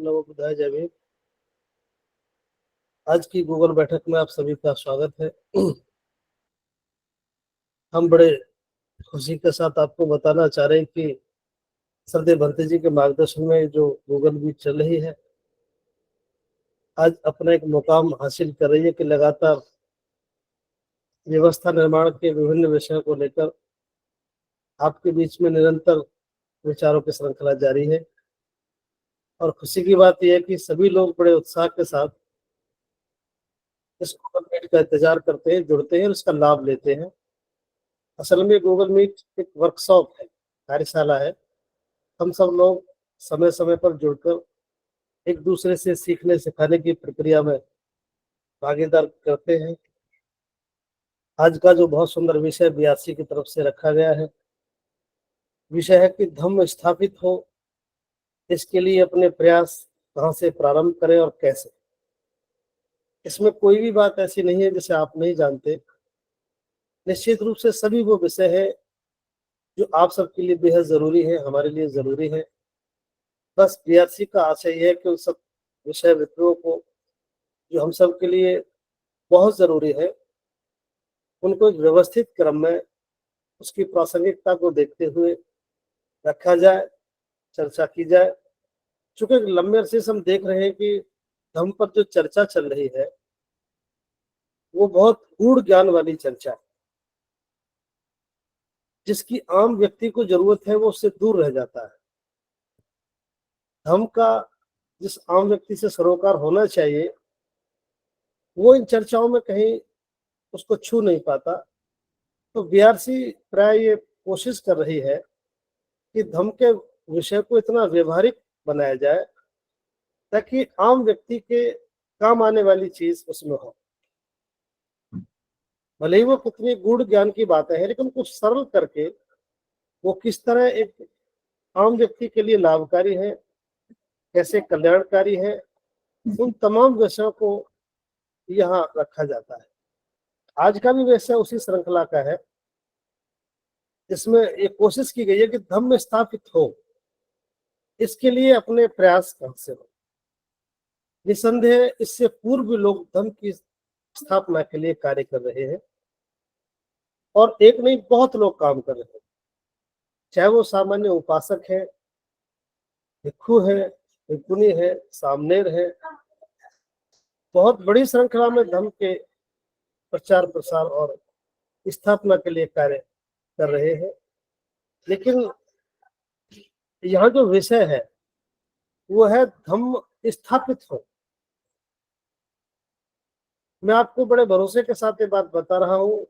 लोगों को बताया जाए। आज की गूगल बैठक में आप सभी का स्वागत है। हम बड़े खुशी के साथ आपको बताना चाह रहे हैं कि सरदेव भंते जी के मार्गदर्शन में जो गूगल मीट चल रही है, आज अपना एक मुकाम हासिल कर रही है कि लगातार व्यवस्था निर्माण के विभिन्न विषयों को लेकर आपके बीच में निरंतर विचारों की श्रृंखला जारी है। और खुशी की बात यह है कि सभी लोग बड़े उत्साह के साथ इस गूगल मीट का इंतजार करते हैं, जुड़ते हैं और इसका लाभ लेते हैं। असल में गूगल मीट एक वर्कशॉप है, कार्यशाला है। हम सब लोग समय समय पर जुड़कर एक दूसरे से सीखने सिखाने की प्रक्रिया में भागीदार करते हैं। आज का जो बहुत सुंदर विषय बीआरसी की तरफ से रखा गया है, विषय है कि धम्म स्थापित हो, इसके लिए अपने प्रयास कहाँ से प्रारंभ करें और कैसे। इसमें कोई भी बात ऐसी नहीं है जिसे आप नहीं जानते। निश्चित रूप से सभी वो विषय है जो आप सबके लिए बेहद जरूरी है, हमारे लिए जरूरी है। बस बीआरसी का आशय यह है कि उन सब विषय वस्तुओं को जो हम सब के लिए बहुत जरूरी है, उनको एक व्यवस्थित क्रम में उसकी प्रासंगिकता को देखते हुए रखा जाए, चर्चा की जाए। चूंकि लंबे अरसे से हम देख रहे हैं कि धर्म पर जो चर्चा चल रही है वो बहुत गूढ़ ज्ञान वाली चर्चा है, जिसकी आम व्यक्ति को जरूरत है वो उससे दूर रह जाता है। धर्म का जिस आम व्यक्ति से सरोकार होना चाहिए वो इन चर्चाओं में कहीं उसको छू नहीं पाता। तो बीआरसी प्राय ये कोशिश कर रही है कि धर्म के विषय को इतना व्यवहारिक बनाया जाए ताकि आम व्यक्ति के काम आने वाली चीज उसमें हो। भले ही वो कितनी गूढ़ ज्ञान की बातें हैं, लेकिन कुछ सरल करके वो किस तरह एक आम व्यक्ति के लिए लाभकारी है, कैसे कल्याणकारी है, उन तमाम विषयों को यहाँ रखा जाता है। आज का भी विषय उसी श्रृंखला का है, जिसमें ये कोशिश की गई है कि धम्म स्थापित हो, इसके लिए अपने प्रयास कहाँ से हो। निसंदेह इससे पूर्व भी लोग धर्म की स्थापना के लिए कार्य कर रहे हैं और एक नहीं बहुत लोग काम कर रहे हैं, चाहे वो सामान्य उपासक है, भिक्षु है, भिक्षुनी है, सामनेर है। बहुत बड़ी श्रृंखला में धर्म के प्रचार प्रसार और स्थापना के लिए कार्य कर रहे हैं। लेकिन यहाँ जो विषय है वो है धम्म स्थापित हो। मैं आपको बड़े भरोसे के साथ ये बात बता रहा हूँ।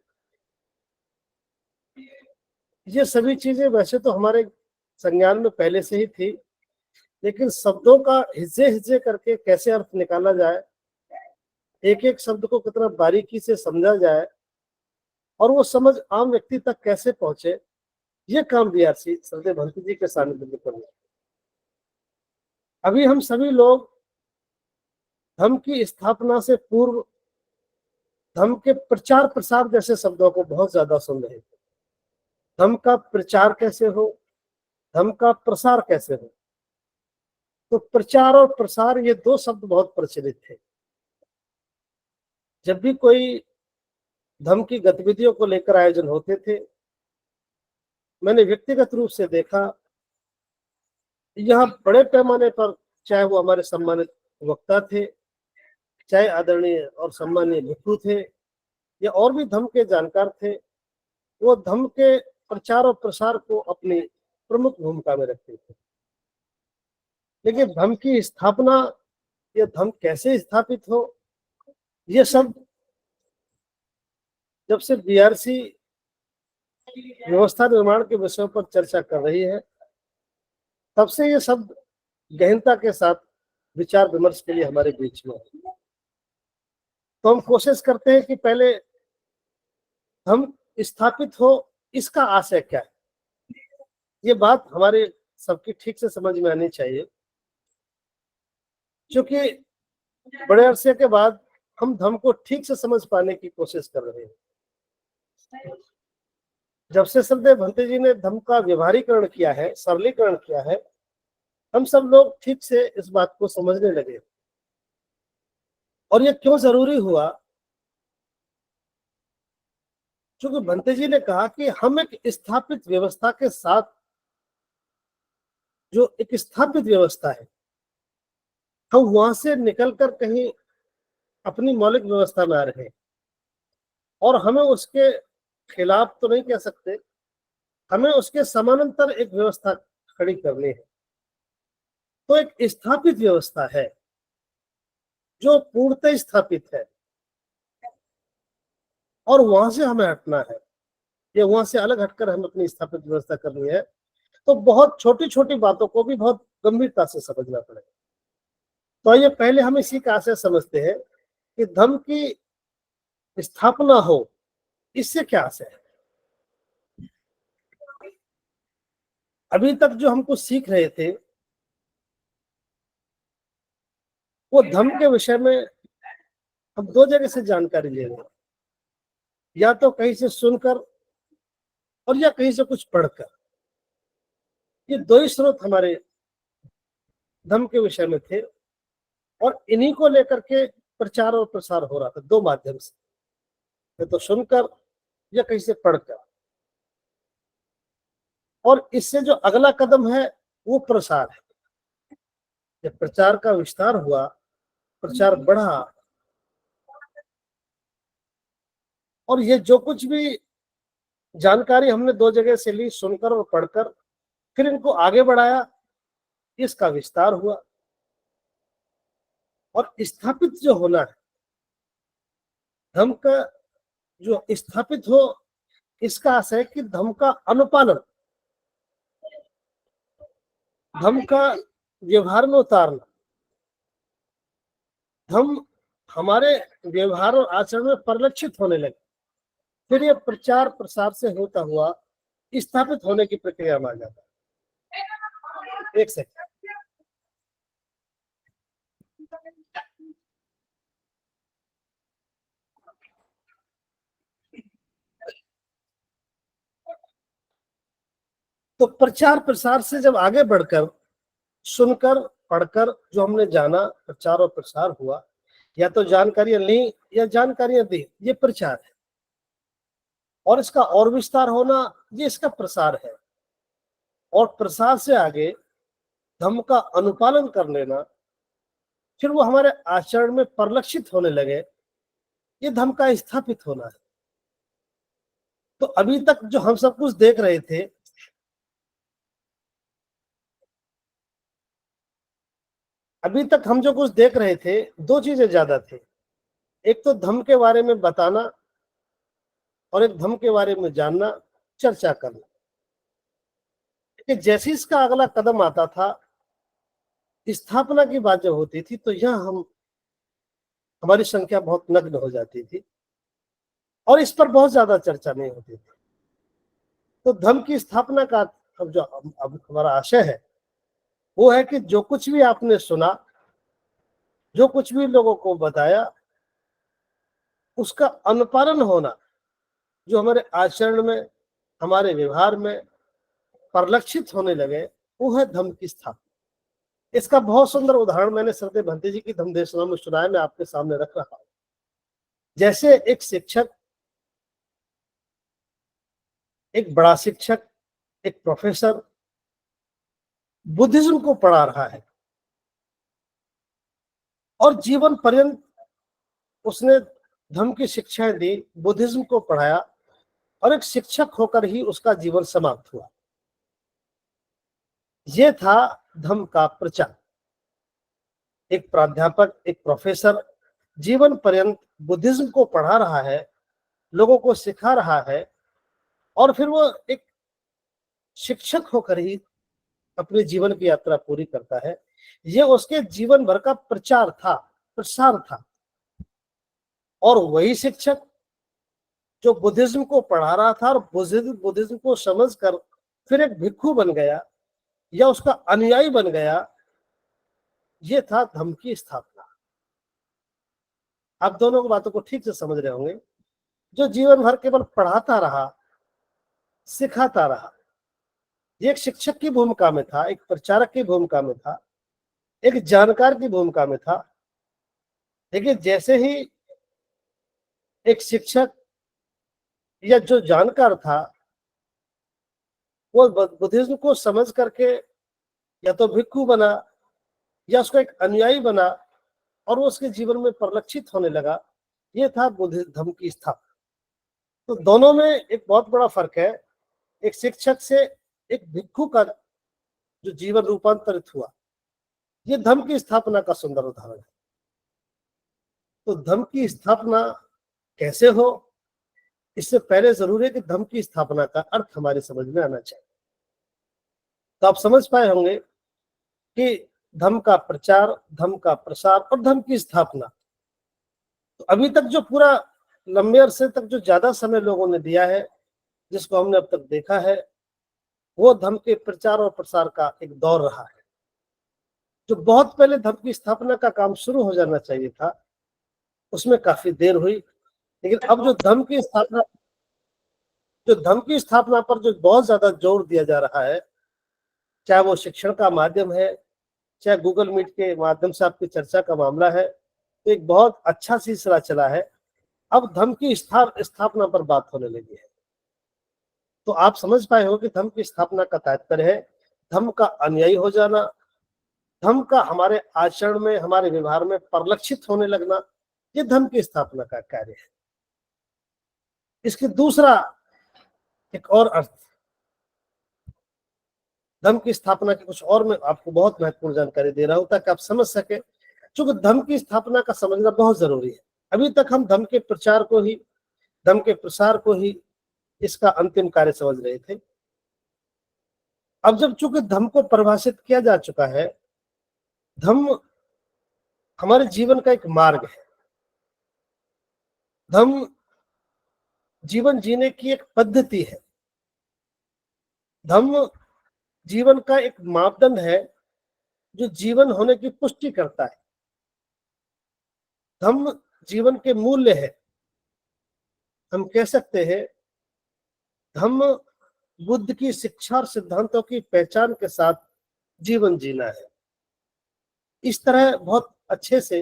ये सभी चीजें वैसे तो हमारे संज्ञान में पहले से ही थी, लेकिन शब्दों का हिज्जे हिज्जे करके कैसे अर्थ निकाला जाए, एक एक शब्द को कितना बारीकी से समझा जाए और वो समझ आम व्यक्ति तक कैसे पहुंचे, ये काम बीआरसी सरदेव भंते जी के सानिध्य में कर रहे हैं। अभी हम सभी लोग धर्म की स्थापना से पूर्व धर्म के प्रचार प्रसार जैसे शब्दों को बहुत ज्यादा सुन रहे थे। धर्म का प्रचार कैसे हो, धर्म का प्रसार कैसे हो। तो प्रचार और प्रसार ये दो शब्द बहुत प्रचलित थे। जब भी कोई धर्म की गतिविधियों को लेकर आयोजन होते थे, मैंने व्यक्तिगत रूप से देखा, यहाँ बड़े पैमाने पर, चाहे वो हमारे सम्मानित वक्ता थे, चाहे आदरणीय और सम्मानीय भिक्षु थे, या और भी धर्म के जानकार थे, वो धर्म के प्रचार और प्रसार को अपनी प्रमुख भूमिका में रखते थे। लेकिन धर्म की स्थापना या धर्म कैसे स्थापित हो, ये सब जब से बीआरसी व्यवस्था निर्माण के विषयों पर चर्चा कर रही है, तब से ये शब्द गहनता के साथ विचार विमर्श के लिए हमारे बीच में है। तो हम कोशिश करते हैं कि पहले हम स्थापित हो, इसका आशय क्या है, ये बात हमारे सबकी ठीक से समझ में आनी चाहिए। क्योंकि बड़े अरसे के बाद हम धर्म को ठीक से समझ पाने की कोशिश कर रहे हैं। जब से सरदेव भंते जी ने धर्म का व्यवहारीकरण किया है, सरलीकरण किया है, हम सब लोग ठीक से इस बात को समझने लगे। और ये क्यों जरूरी हुआ? क्योंकि भंते जी ने कहा कि हम एक स्थापित व्यवस्था के साथ, जो एक स्थापित व्यवस्था है, हम वहां से निकलकर कहीं अपनी मौलिक व्यवस्था में आ रहे हैं, और हमें उसके खिलाफ तो नहीं कह सकते, हमें उसके समानांतर एक व्यवस्था खड़ी करनी है। तो एक स्थापित व्यवस्था है जो पूर्णतः स्थापित है, और वहां से हमें हटना है, या वहां से अलग हटकर हमें अपनी स्थापित व्यवस्था करनी है। तो बहुत छोटी छोटी बातों को भी बहुत गंभीरता से समझना पड़ेगा। तो आइए पहले हम इसी का आशय समझते हैं कि धर्म की स्थापना हो, इससे क्या आशय है। अभी तक जो हम कुछ सीख रहे थे, वो धर्म के विषय में हम दो जगह से जानकारी ले रहे हैं, या तो कहीं से सुनकर और या कहीं से कुछ पढ़कर। ये दो ही स्रोत हमारे धर्म के विषय में थे, और इन्हीं को लेकर के प्रचार और प्रसार हो रहा था दो माध्यम से, या तो सुनकर या कहीं से पढ़कर। और इससे जो अगला कदम है वो प्रसार है। जब प्रचार का विस्तार हुआ, प्रचार बढ़ा, और ये जो कुछ भी जानकारी हमने दो जगह से ली, सुनकर और पढ़कर, फिर इनको आगे बढ़ाया, इसका विस्तार हुआ। और स्थापित जो होना है, धर्म का जो स्थापित हो, इसका आशय है कि धर्म का अनुपालन, धर्म का व्यवहार में उतारना, धर्म हमारे व्यवहार और आचरण में परिलक्षित होने लगे। फिर ये प्रचार प्रसार से होता हुआ स्थापित होने की प्रक्रिया में आ जाता है। एक सेकंड। तो प्रचार प्रसार से जब आगे बढ़कर सुनकर पढ़कर जो हमने जाना, प्रचार और प्रसार हुआ, या तो जानकारियां ली या जानकारियां दी, ये प्रचार है। और इसका और विस्तार होना, ये इसका प्रसार है। और प्रसार से आगे धर्म का अनुपालन कर लेना, फिर वो हमारे आचरण में परिलक्षित होने लगे, ये धर्म का स्थापित होना है। तो अभी तक जो हम सब कुछ देख रहे थे, अभी तक हम जो कुछ देख रहे थे, दो चीजें ज्यादा थे। एक तो धर्म के बारे में बताना, और एक धर्म के बारे में जानना, चर्चा करना। कि जैसे इसका अगला कदम आता था, स्थापना की बात जब होती थी, तो यह हमारी संख्या बहुत नग्न हो जाती थी, और इस पर बहुत ज्यादा चर्चा नहीं होती थी। तो धर्म की स्थापना का अब जो अब हमारा आशय है, वो है कि जो कुछ भी आपने सुना, जो कुछ भी लोगों को बताया, उसका अनुपालन होना, जो हमारे आचरण में, हमारे व्यवहार में परिलक्षित होने लगे, वो है धर्म की स्थापना। इसका बहुत सुंदर उदाहरण मैंने श्रद्धेय भंते जी की धम्म देशना में सुनाया, मैं आपके सामने रख रहा हूं। जैसे एक शिक्षक, एक बड़ा शिक्षक, एक प्रोफेसर बुद्धिज्म को पढ़ा रहा है, और जीवन पर्यंत उसने धर्म की शिक्षाएं दी, बुद्धिज्म को पढ़ाया, और एक शिक्षक होकर ही उसका जीवन समाप्त हुआ। ये था धर्म का प्रचार। एक प्राध्यापक, एक प्रोफेसर जीवन पर्यंत बुद्धिज्म को पढ़ा रहा है, लोगों को सिखा रहा है, और फिर वो एक शिक्षक होकर ही अपने जीवन की यात्रा पूरी करता है। ये उसके जीवन भर का प्रचार था, प्रसार था। और वही शिक्षक जो बुद्धिज्म को पढ़ा रहा था, और बुद्धिज्म को समझकर फिर एक भिक्षु बन गया या उसका अनुयायी बन गया, ये था धर्म की स्थापना। आप दोनों की बातों को ठीक से समझ रहे होंगे। जो जीवन भर केवल पढ़ाता रहा, सिखाता रहा, ये एक शिक्षक की भूमिका में था, एक प्रचारक की भूमिका में था, एक जानकार की भूमिका में था। लेकिन जैसे ही एक शिक्षक या जो जानकार था वो बुद्धिज्म को समझ करके या तो भिक्षु बना या उसका एक अनुयायी बना और वो उसके जीवन में परिलक्षित होने लगा, ये था बुद्ध धर्म की स्थापना। तो दोनों में एक बहुत बड़ा फर्क है। एक शिक्षक से एक भिक्षु का जो जीवन रूपांतरित हुआ, ये धर्म की स्थापना का सुंदर उदाहरण है। तो धर्म की स्थापना कैसे हो, इससे पहले जरूरी है कि धर्म की स्थापना का अर्थ हमारे समझ में आना चाहिए। तो आप समझ पाए होंगे कि धर्म का प्रचार, धर्म का प्रसार और धर्म की स्थापना, तो अभी तक जो पूरा लंबे अरसे तक जो ज्यादा समय लोगों ने दिया है, जिसको हमने अब तक देखा है, वो धर्म के प्रचार और प्रसार का एक दौर रहा है। जो बहुत पहले धर्म की स्थापना का काम शुरू हो जाना चाहिए था, उसमें काफी देर हुई। लेकिन अब जो धर्म की स्थापना पर जो बहुत ज्यादा जोर दिया जा रहा है, चाहे वो शिक्षण का माध्यम है, चाहे गूगल मीट के माध्यम से आपकी चर्चा का मामला है, तो एक बहुत अच्छा सिलसिला चला है। अब धर्म की स्थापना पर बात होने लगी है। तो आप समझ पाए हो कि धर्म की स्थापना का तात्पर्य है धर्म का अनुयायी हो जाना, धर्म का हमारे आचरण में, हमारे व्यवहार में परिलक्षित होने लगना, ये धर्म की स्थापना का कार्य है। इसके दूसरा एक और अर्थ, धर्म की स्थापना के कुछ और मैं आपको बहुत महत्वपूर्ण जानकारी दे रहा हूं ताकि आप समझ सके, क्योंकि धर्म की स्थापना का समझना बहुत जरूरी है। अभी तक हम धर्म के प्रचार को ही, धर्म के प्रसार को ही इसका अंतिम कार्य समझ रहे थे। अब जब चूंकि धर्म को परिभाषित किया जा चुका है, धर्म हमारे जीवन का एक मार्ग है, धर्म जीवन जीने की एक पद्धति है, धर्म जीवन का एक मापदंड है जो जीवन होने की पुष्टि करता है, धर्म जीवन के मूल्य है। हम कह सकते हैं धर्म बुद्ध की शिक्षा और सिद्धांतों की पहचान के साथ जीवन जीना है। इस तरह बहुत अच्छे से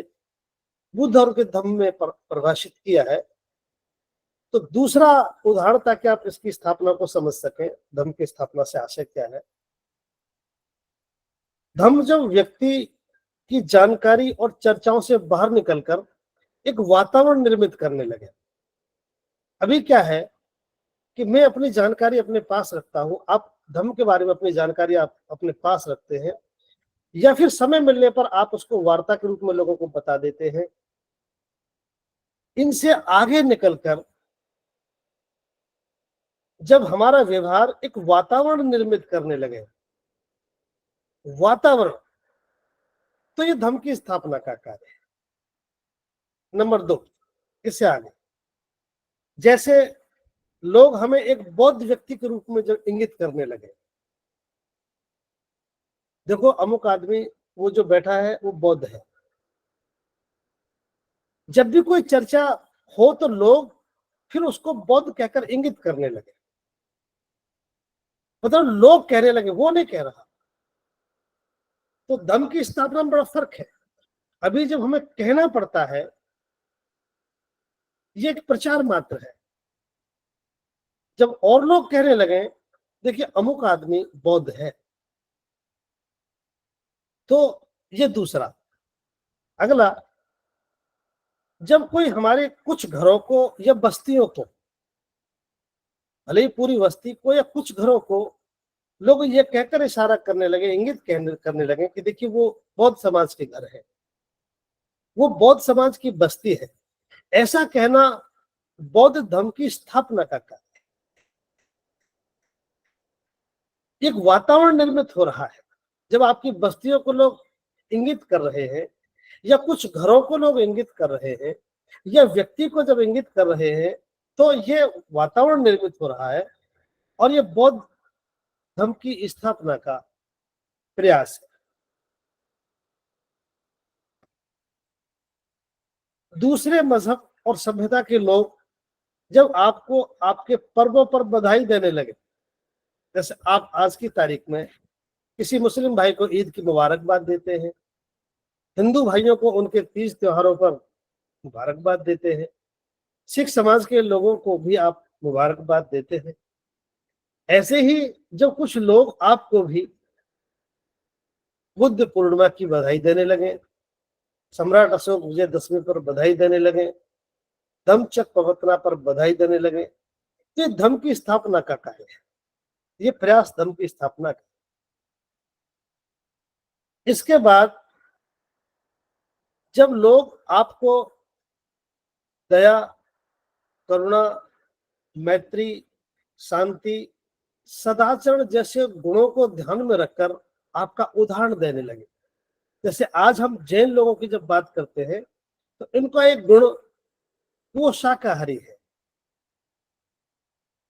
बुद्ध और के धर्म में परिभाषित किया है। तो दूसरा उदाहरण, ताकि आप इसकी स्थापना को समझ सकें, धर्म की स्थापना से आशय क्या है। धर्म जब व्यक्ति की जानकारी और चर्चाओं से बाहर निकलकर एक वातावरण निर्मित करने लगे। अभी क्या है कि मैं अपनी जानकारी अपने पास रखता हूं, आप धर्म के बारे में अपनी जानकारी आप अपने पास रखते हैं, या फिर समय मिलने पर आप उसको वार्ता के रूप में लोगों को बता देते हैं। इनसे आगे निकलकर जब हमारा व्यवहार एक वातावरण निर्मित करने लगे, वातावरण, तो ये धर्म की स्थापना का कार्य है। नंबर 2, इससे आगे, जैसे लोग हमें एक बौद्ध व्यक्ति के रूप में जब इंगित करने लगे, देखो अमुक आदमी वो जो बैठा है वो बौद्ध है, जब भी कोई चर्चा हो तो लोग फिर उसको बौद्ध कहकर इंगित करने लगे, मतलब लोग कहने लगे, वो नहीं कह रहा। तो धर्म की स्थापना में बड़ा फर्क है। अभी जब हमें कहना पड़ता है, ये एक प्रचार मात्र है। जब और लोग कहने लगे देखिए अमुक आदमी बौद्ध है, तो ये दूसरा। अगला, जब कोई हमारे कुछ घरों को या बस्तियों को, भले ही पूरी बस्ती को या कुछ घरों को, लोग ये कहकर इशारा करने लगे, इंगित करने लगे कि देखिए वो बौद्ध समाज के घर है, वो बौद्ध समाज की बस्ती है, ऐसा कहना बौद्ध धर्म की स्थापना का कार्य। एक वातावरण निर्मित हो रहा है। जब आपकी बस्तियों को लोग इंगित कर रहे हैं, या कुछ घरों को लोग इंगित कर रहे हैं, या व्यक्ति को जब इंगित कर रहे हैं, तो ये वातावरण निर्मित हो रहा है और ये बौद्ध धर्म की स्थापना का प्रयास है। दूसरे मजहब और सभ्यता के लोग जब आपको आपके पर्वों पर बधाई देने लगे, जैसे आप आज की तारीख में किसी मुस्लिम भाई को ईद की मुबारकबाद देते हैं, हिंदू भाइयों को उनके तीज त्योहारों पर मुबारकबाद देते हैं, सिख समाज के लोगों को भी आप मुबारकबाद देते हैं। ऐसे ही जब कुछ लोग आपको भी बुद्ध पूर्णिमा की बधाई देने लगे, सम्राट अशोक विजयदशमी पर बधाई देने लगे, धम्मचक्र प्रवर्तन पर बधाई देने लगे, तो ये धर्म की स्थापना का कार्य है, ये प्रयास धर्म की स्थापना का। इसके बाद जब लोग आपको दया, करुणा, मैत्री, शांति, सदाचरण जैसे गुणों को ध्यान में रखकर आपका उदाहरण देने लगे, जैसे आज हम जैन लोगों की जब बात करते हैं तो इनका एक गुण वो शाकाहारी है।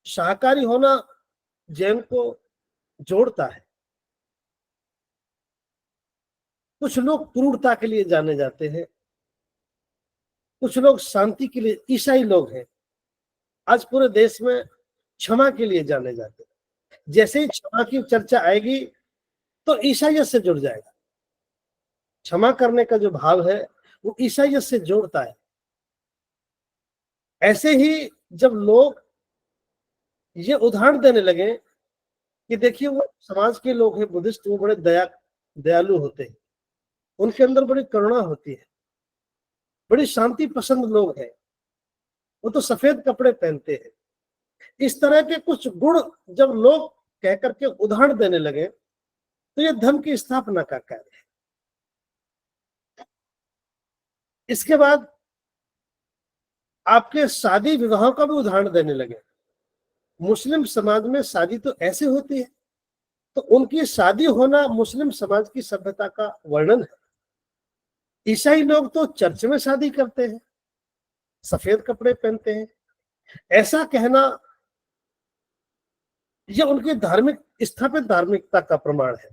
शाकाहारी होना जैन को जोड़ता है। कुछ लोग क्रूरता के लिए जाने जाते हैं, कुछ लोग शांति के लिए, ईसाई लोग हैं आज पूरे देश में क्षमा के लिए जाने जाते हैं। जैसे ही क्षमा की चर्चा आएगी तो ईसाइयत से जुड़ जाएगा। क्षमा करने का जो भाव है वो ईसाइयत से जोड़ता है। ऐसे ही जब लोग ये उदाहरण देने लगे कि देखिए वो समाज के लोग हैं बुद्धिस्ट, वो बड़े दयालु होते हैं, उनके अंदर बड़ी करुणा होती है, बड़ी शांति पसंद लोग हैं, वो तो सफेद कपड़े पहनते हैं, इस तरह के कुछ गुण जब लोग कह करके उदाहरण देने लगे तो ये धर्म की स्थापना का कार्य है। इसके बाद आपके शादी विवाहों का भी उदाहरण देने लगे। मुस्लिम समाज में शादी तो ऐसे होती है, तो उनकी शादी होना मुस्लिम समाज की सभ्यता का वर्णन है। ईसाई लोग तो चर्च में शादी करते हैं, सफेद कपड़े पहनते हैं, ऐसा कहना यह उनकी धार्मिक स्थापित धार्मिकता का प्रमाण है।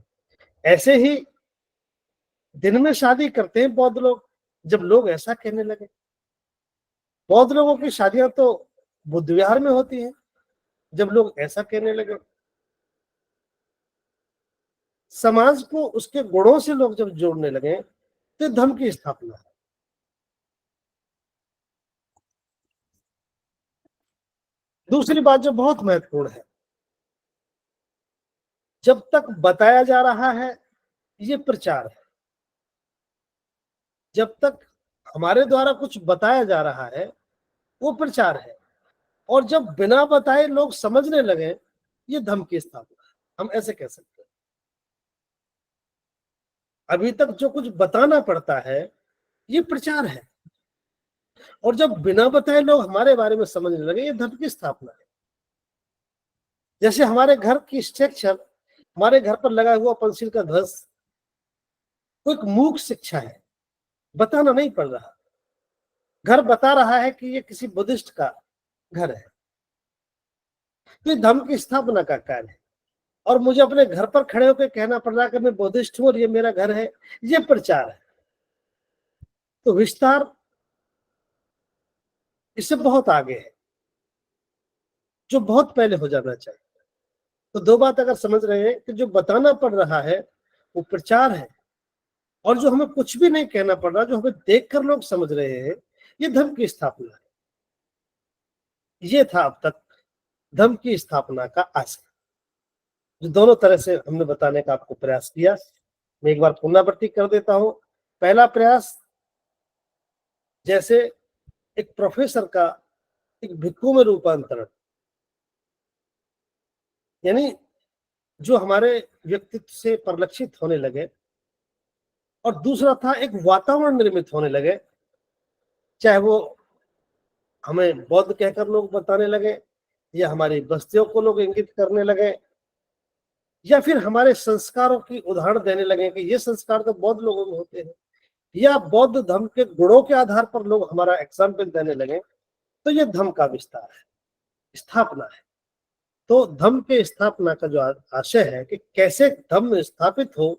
ऐसे ही दिन में शादी करते हैं बौद्ध लोग, जब लोग ऐसा कहने लगे। बौद्ध लोगों की शादियां तो बुद्ध विहार में होती हैं, जब लोग ऐसा कहने लगे। समाज को उसके गुणों से लोग जब जोड़ने लगे तो धर्म की स्थापना है। दूसरी बात जो बहुत महत्वपूर्ण है, जब तक बताया जा रहा है ये प्रचार है। जब तक हमारे द्वारा कुछ बताया जा रहा है वो प्रचार है, और जब बिना बताए लोग समझने लगे ये धर्म की स्थापना है, हम ऐसे कह सकते हैं। अभी तक जो कुछ बताना पड़ता है ये प्रचार है, और जब बिना बताए लोग हमारे बारे में समझने लगे ये धर्म की स्थापना है। जैसे हमारे घर की स्ट्रक्चर, हमारे घर पर लगा हुआ पंचशील का ध्वज, वो एक मूक शिक्षा है, बताना नहीं पड़ रहा। घर बता रहा है कि ये किसी बुद्धिस्ट का घर है, तो ये धर्म की स्थापना का कार्य है। और मुझे अपने घर पर खड़े होकर कहना पड़ रहा है कि मैं बुद्धिस्ट हूं और ये मेरा घर है, ये प्रचार है। तो विस्तार इससे बहुत आगे है, जो बहुत पहले हो जाना चाहिए। तो दो बात अगर समझ रहे हैं कि जो बताना पड़ रहा है वो प्रचार है, और जो हमें कुछ भी नहीं कहना पड़ रहा, जो हमें देखकर लोग समझ रहे हैं, ये धर्म की स्थापना है। ये था अब तक धर्म की स्थापना का आशय, जो दोनों तरह से हमने बताने का आपको प्रयास किया। मैं एक बार पुनरावृत्ति कर देता हूं। पहला प्रयास, जैसे एक प्रोफेसर का एक भिक्खु में रूपांतरण, यानी जो हमारे व्यक्तित्व से परिलक्षित होने लगे। और दूसरा था एक वातावरण निर्मित होने लगे, चाहे वो हमें बौद्ध कहकर लोग बताने लगे, या हमारी बस्तियों को लोग इंगित करने लगे, या फिर हमारे संस्कारों की उदाहरण देने लगे कि ये संस्कार तो बौद्ध लोगों में होते हैं, या बौद्ध धर्म के गुणों के आधार पर लोग हमारा एग्जाम्पल देने लगे, तो ये धर्म का विस्तार है, स्थापना है। तो धर्म के स्थापना का जो आशय है कि कैसे धर्म स्थापित हो,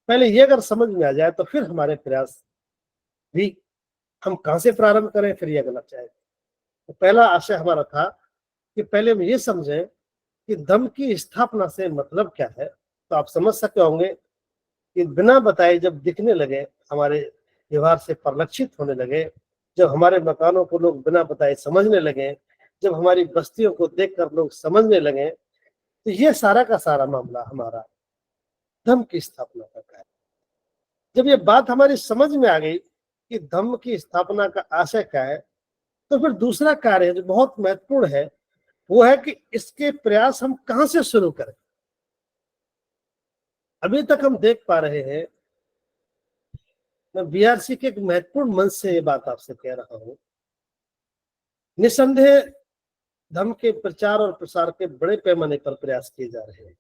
पहले ये अगर समझ में आ जाए तो फिर हमारे प्रयास भी, हम कहां से प्रारंभ करें फिर ये गलत जाएगा। तो पहला आशय हमारा था कि पहले हम ये समझें कि धम्म की स्थापना से मतलब क्या है, तो आप समझ सकते होंगे कि बिना बताए जब दिखने लगे, हमारे व्यवहार से परिलक्षित होने लगे, जब हमारे मकानों को लोग बिना बताए समझने लगे, जब हमारी बस्तियों को देखकर लोग समझने लगे, तो ये सारा का सारा मामला हमारा धम्म की स्थापना का है। जब ये बात हमारी समझ में आ गई कि धम्म की स्थापना का आशय क्या है, तो फिर दूसरा कार्य है जो बहुत महत्वपूर्ण है, वो है कि इसके प्रयास हम कहां से शुरू करें। अभी तक हम देख पा रहे हैं, मैं बीआरसी के एक महत्वपूर्ण मंच से ये बात आपसे कह रहा हूं, निसंदेह धर्म के प्रचार और प्रसार के बड़े पैमाने पर प्रयास किए जा रहे हैं।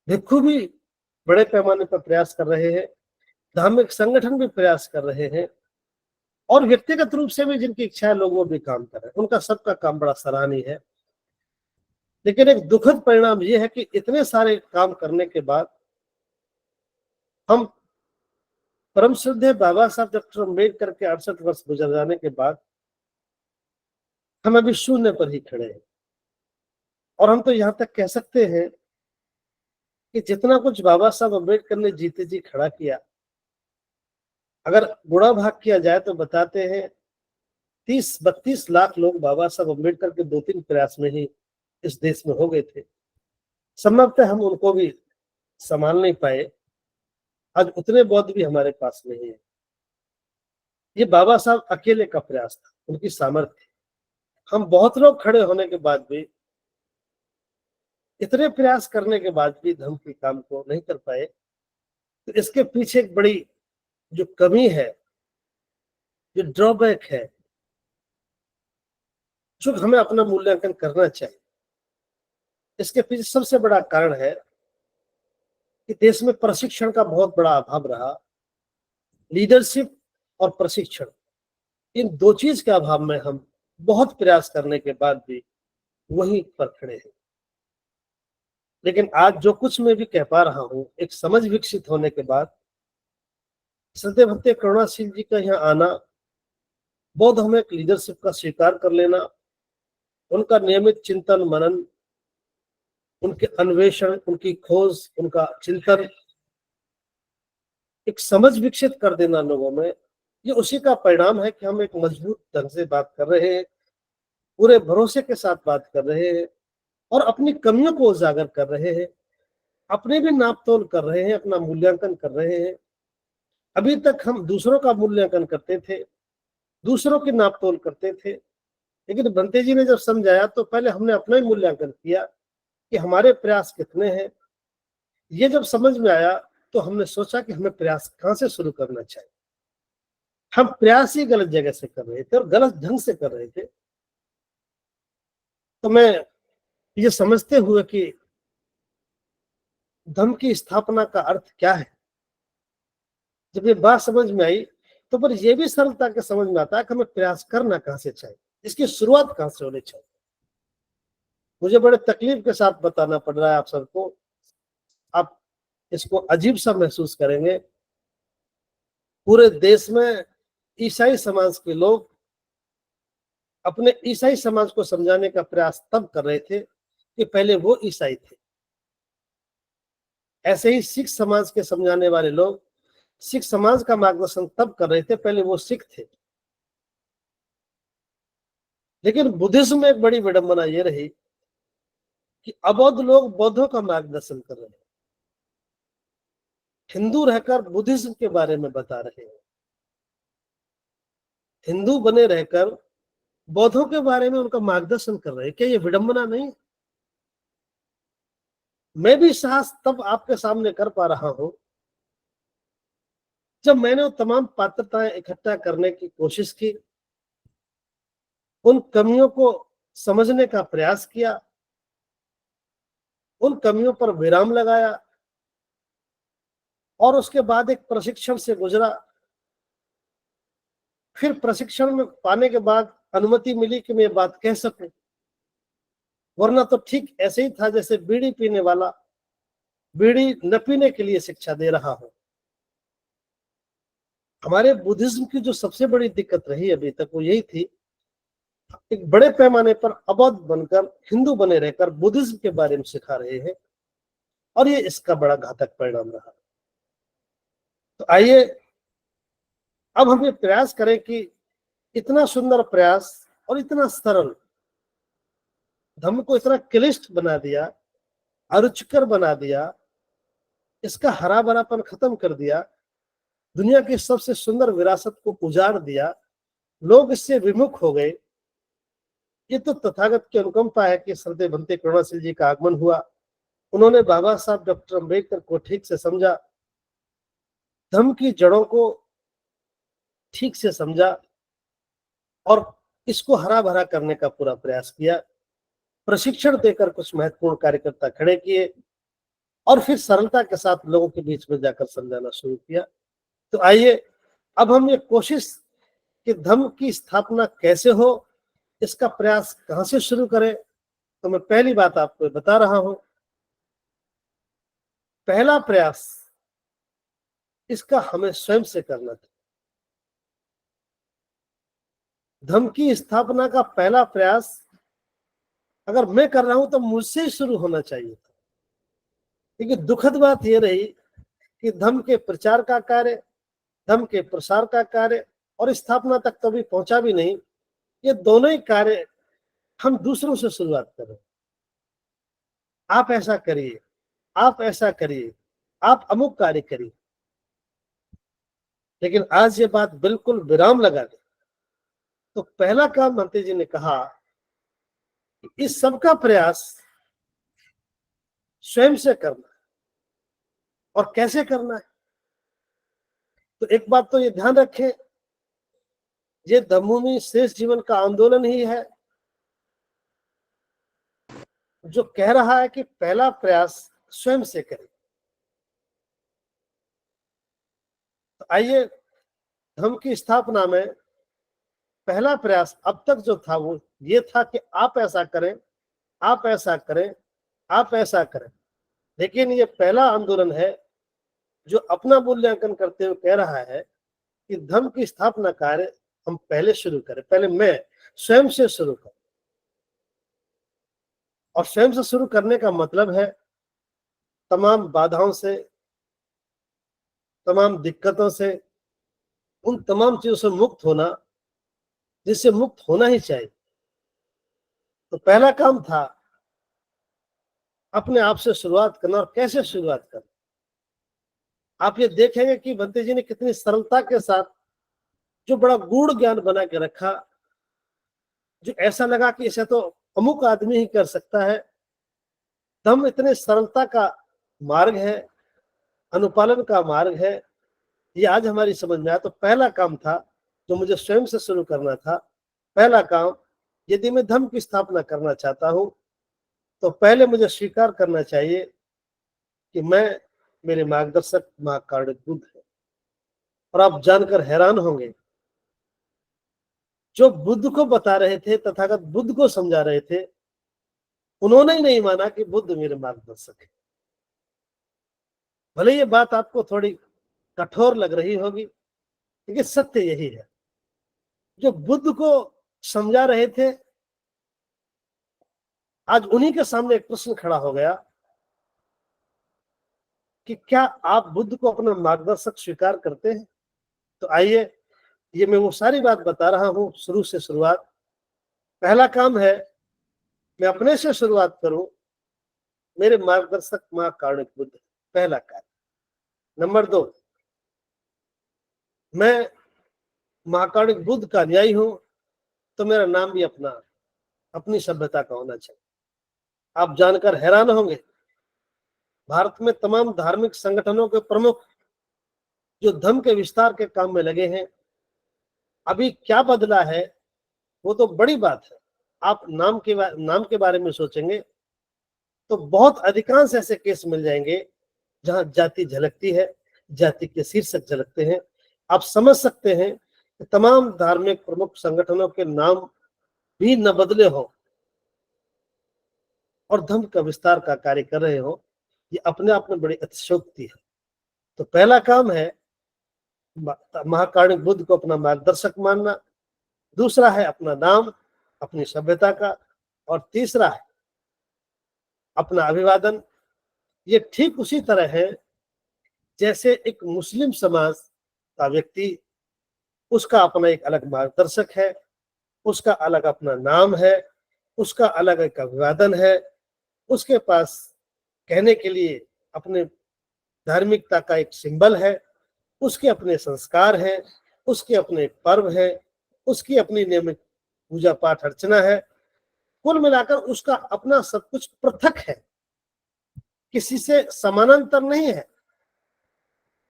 भिक्षु भी बड़े पैमाने पर प्रयास कर रहे हैं, धार्मिक संगठन भी प्रयास कर रहे हैं, और व्यक्तिगत रूप से भी जिनकी इच्छा है लोग वो भी काम कर रहे हैं। उनका सबका काम बड़ा सराहनीय है। लेकिन एक दुखद परिणाम ये है कि इतने सारे काम करने के बाद हम परम श्रद्धेय बाबा साहब डॉक्टर अम्बेडकर के 68 वर्ष गुजर जाने के बाद हम अभी शून्य पर ही खड़े हैं। और हम तो यहाँ तक कह सकते हैं कि जितना कुछ बाबा साहब अम्बेडकर ने जीते जी खड़ा किया, अगर गुणा भाग किया जाए तो बताते हैं 30-32 लाख लोग बाबा साहब अम्बेडकर के 2-3 प्रयास में ही इस देश में हो गए थे। संभवतः हम उनको भी संभाल नहीं पाए, आज उतने बौद्ध भी हमारे पास नहीं है। ये बाबा साहब अकेले का प्रयास था, उनकी सामर्थ्य। हम बहुत लोग खड़े होने के बाद भी, इतने प्रयास करने के बाद भी धर्म के काम को नहीं कर पाए, तो इसके पीछे एक बड़ी जो कमी है, जो ड्रॉबैक है, जो हमें अपना मूल्यांकन करना चाहिए। इसके पीछे सबसे बड़ा कारण है कि देश में प्रशिक्षण का बहुत बड़ा अभाव रहा। लीडरशिप और प्रशिक्षण, इन दो चीज के अभाव में हम बहुत प्रयास करने के बाद भी वहीं पर खड़े हैं। लेकिन आज जो कुछ मैं भी कह पा रहा हूं, एक समझ विकसित होने के बाद, श्रद्धेय भक्ति करुणाशील जी का यहाँ आना, बौद्ध हमें एक लीडरशिप का स्वीकार कर लेना, उनका नियमित चिंतन मनन, उनके अन्वेषण, उनकी खोज, उनका चिंतन, एक समझ विकसित कर देना लोगों में, ये उसी का परिणाम है कि हम एक मजबूत ढंग से बात कर रहे हैं, पूरे भरोसे के साथ बात कर रहे हैं, और अपनी कमियों को उजागर कर रहे हैं, अपने भी नाप तोल कर रहे हैं, अपना मूल्यांकन कर रहे हैं। अभी तक हम दूसरों का मूल्यांकन करते थे, दूसरों की नाप तोल करते थे, लेकिन बंते जी ने जब समझाया तो पहले हमने अपना ही मूल्यांकन किया कि हमारे प्रयास कितने हैं। ये जब समझ में आया तो हमने सोचा कि हमें प्रयास कहां से शुरू करना चाहिए। हम प्रयास ही गलत जगह से कर रहे थे और गलत ढंग से कर रहे थे। तो मैं ये समझते हुए कि धर्म की स्थापना का अर्थ क्या है, जब ये बात समझ में आई, तो पर यह भी सरलता के समझ में आता है कि हमें प्रयास करना कहां से चाहिए, इसकी शुरुआत कहां से होनी चाहिए। मुझे बड़े तकलीफ के साथ बताना पड़ रहा है आप सबको, आप इसको अजीब सा महसूस करेंगे। पूरे देश में ईसाई समाज के लोग अपने ईसाई समाज को समझाने का प्रयास तब कर रहे थे कि पहले वो ईसाई थे। ऐसे ही सिख समाज के समझाने वाले लोग सिख समाज का मार्गदर्शन तब कर रहे थे, पहले वो सिख थे। लेकिन बुद्धिज्म में एक बड़ी विडंबना ये रही कि अबौद्ध लोग बौद्धों का मार्गदर्शन कर रहे हैं, हिंदू रहकर बुद्धिज्म के बारे में बता रहे हैं, हिंदू बने रहकर बौद्धों के बारे में उनका मार्गदर्शन कर रहे हैं। क्या ये विडंबना नहीं? मैं भी साहस तब आपके सामने कर पा रहा हूं जब मैंने वो तमाम पात्रताएं इकट्ठा करने की कोशिश की, उन कमियों को समझने का प्रयास किया, उन कमियों पर विराम लगाया, और उसके बाद एक प्रशिक्षण से गुजरा। फिर प्रशिक्षण में पाने के बाद अनुमति मिली कि मैं ये बात कह सकूं, वरना तो ठीक ऐसे ही था जैसे बीड़ी पीने वाला बीड़ी न पीने के लिए शिक्षा दे रहा हो। हमारे बुद्धिज्म की जो सबसे बड़ी दिक्कत रही अभी तक वो यही थी एक बड़े पैमाने पर अबौध बनकर हिंदू बने रहकर बुद्धिज्म के बारे में सिखा रहे हैं, और ये इसका बड़ा घातक परिणाम रहा। तो आइए अब हम ये प्रयास करें कि इतना सुंदर प्रयास और इतना सरल धर्म को इतना क्लिष्ट बना दिया, अरुचिकर बना दिया, इसका हरा भरापन खत्म कर दिया, दुनिया की सबसे सुंदर विरासत को उजाड़ दिया, लोग इससे विमुख हो गए। ये तो तथागत की अनुकंपा है कि श्रद्धेय भंते करुणाशील जी का आगमन हुआ। उन्होंने बाबा साहब डॉक्टर अम्बेडकर को ठीक से समझा, धर्म की जड़ों को ठीक से समझा और इसको हरा भरा करने का पूरा प्रयास किया। प्रशिक्षण देकर कुछ महत्वपूर्ण कार्यकर्ता खड़े किए और फिर सरलता के साथ लोगों के बीच में जाकर समझाना शुरू किया। तो आइए अब हम ये कोशिश कि धर्म की स्थापना कैसे हो, इसका प्रयास कहां से शुरू करें। तो मैं पहली बात आपको बता रहा हूं, पहला प्रयास इसका हमें स्वयं से करना था। धर्म की स्थापना का पहला प्रयास अगर मैं कर रहा हूं तो मुझसे ही शुरू होना चाहिए था। क्योंकि दुखद बात यह रही कि धर्म के प्रचार का कार्य, धर्म के प्रसार का कार्य और स्थापना तक कभी पहुंचा भी नहीं। ये दोनों ही कार्य हम दूसरों से शुरुआत करें। आप ऐसा करिए, आप ऐसा करिए, आप अमुक कार्य करिए। लेकिन आज ये बात बिल्कुल विराम लगा दे। तो पहला काम भंते जी ने कहा कि इस सब का प्रयास स्वयं से करना है। और कैसे करना है? तो एक बात तो ये ध्यान रखें, ये धम्मभूमि शेष जीवन का आंदोलन ही है जो कह रहा है कि पहला प्रयास स्वयं से करें। तो आइए धर्म की स्थापना में पहला प्रयास अब तक जो था वो ये था कि आप ऐसा करें, आप ऐसा करें, आप ऐसा करें। लेकिन ये पहला आंदोलन है जो अपना मूल्यांकन करते हुए कह रहा है कि धर्म की स्थापना कार्य हम पहले शुरू करें, पहले मैं स्वयं से शुरू करूं। और स्वयं से शुरू करने का मतलब है तमाम बाधाओं से, तमाम दिक्कतों से, उन तमाम चीजों से मुक्त होना जिससे मुक्त होना ही चाहिए। तो पहला काम था अपने आप से शुरुआत करना। और कैसे शुरुआत करना, आप ये देखेंगे कि भंते जी ने कितनी सरलता के साथ जो बड़ा गूढ़ ज्ञान बना के रखा, जो ऐसा लगा कि इसे तो अमुक आदमी ही कर सकता है। धम्म इतने सरलता का मार्ग है, अनुपालन का मार्ग है, ये आज हमारी समझ में आया। तो पहला काम था जो मुझे स्वयं से शुरू करना था। पहला काम, यदि मैं धर्म की स्थापना करना चाहता हूं तो पहले मुझे स्वीकार करना चाहिए कि मैं, मेरे मार्गदर्शक महाकारुणिक बुद्ध है। और आप जानकर हैरान होंगे, जो बुद्ध को बता रहे थे, तथागत बुद्ध को समझा रहे थे, उन्होंने ही नहीं माना कि बुद्ध मेरे मार्गदर्शक है। भले ये बात आपको थोड़ी कठोर लग रही होगी, लेकिन सत्य यही है। जो बुद्ध को समझा रहे थे, आज उन्हीं के सामने एक प्रश्न खड़ा हो गया कि क्या आप बुद्ध को अपना मार्गदर्शक स्वीकार करते हैं? तो आइए, ये मैं वो सारी बात बता रहा हूं, शुरू से शुरुआत। पहला काम है मैं अपने से शुरुआत करूं, मेरे मार्गदर्शक महाकारुणिक बुद्ध, पहला कार्य। नंबर 2, मैं महाकारुणिक बुद्ध का अनुयायी हूं, तो मेरा नाम भी अपनी सभ्यता का होना चाहिए। आप जानकर हैरान होंगे, भारत में तमाम धार्मिक संगठनों के प्रमुख जो धर्म के विस्तार के काम में लगे हैं, अभी क्या बदला है वो तो बड़ी बात है। आप नाम के बारे में सोचेंगे तो बहुत अधिकांश ऐसे केस मिल जाएंगे जहां जाति झलकती है, जाति के शीर्षक झलकते हैं। आप समझ सकते हैं कि तमाम धार्मिक प्रमुख संगठनों के नाम भी न बदले हो और धर्म का विस्तार का कार्य कर रहे हो, ये अपने आप में बड़ी अतिशयोक्ति है। तो पहला काम है महाकारुणिक बुद्ध को अपना मार्गदर्शक मानना। दूसरा है अपना नाम, अपनी सभ्यता का, और तीसरा है अपना अभिवादन। ये ठीक उसी तरह है जैसे एक मुस्लिम समाज का व्यक्ति, उसका अपना एक अलग मार्गदर्शक है, उसका अलग अपना नाम है, उसका अलग एक अभिवादन है, उसके पास कहने के लिए अपने धार्मिकता का एक सिंबल है, उसके अपने संस्कार हैं, उसके अपने पर्व हैं, उसकी अपनी नियमित पूजा पाठ अर्चना है। कुल मिलाकर उसका अपना सब कुछ पृथक है, किसी से समानांतर नहीं है।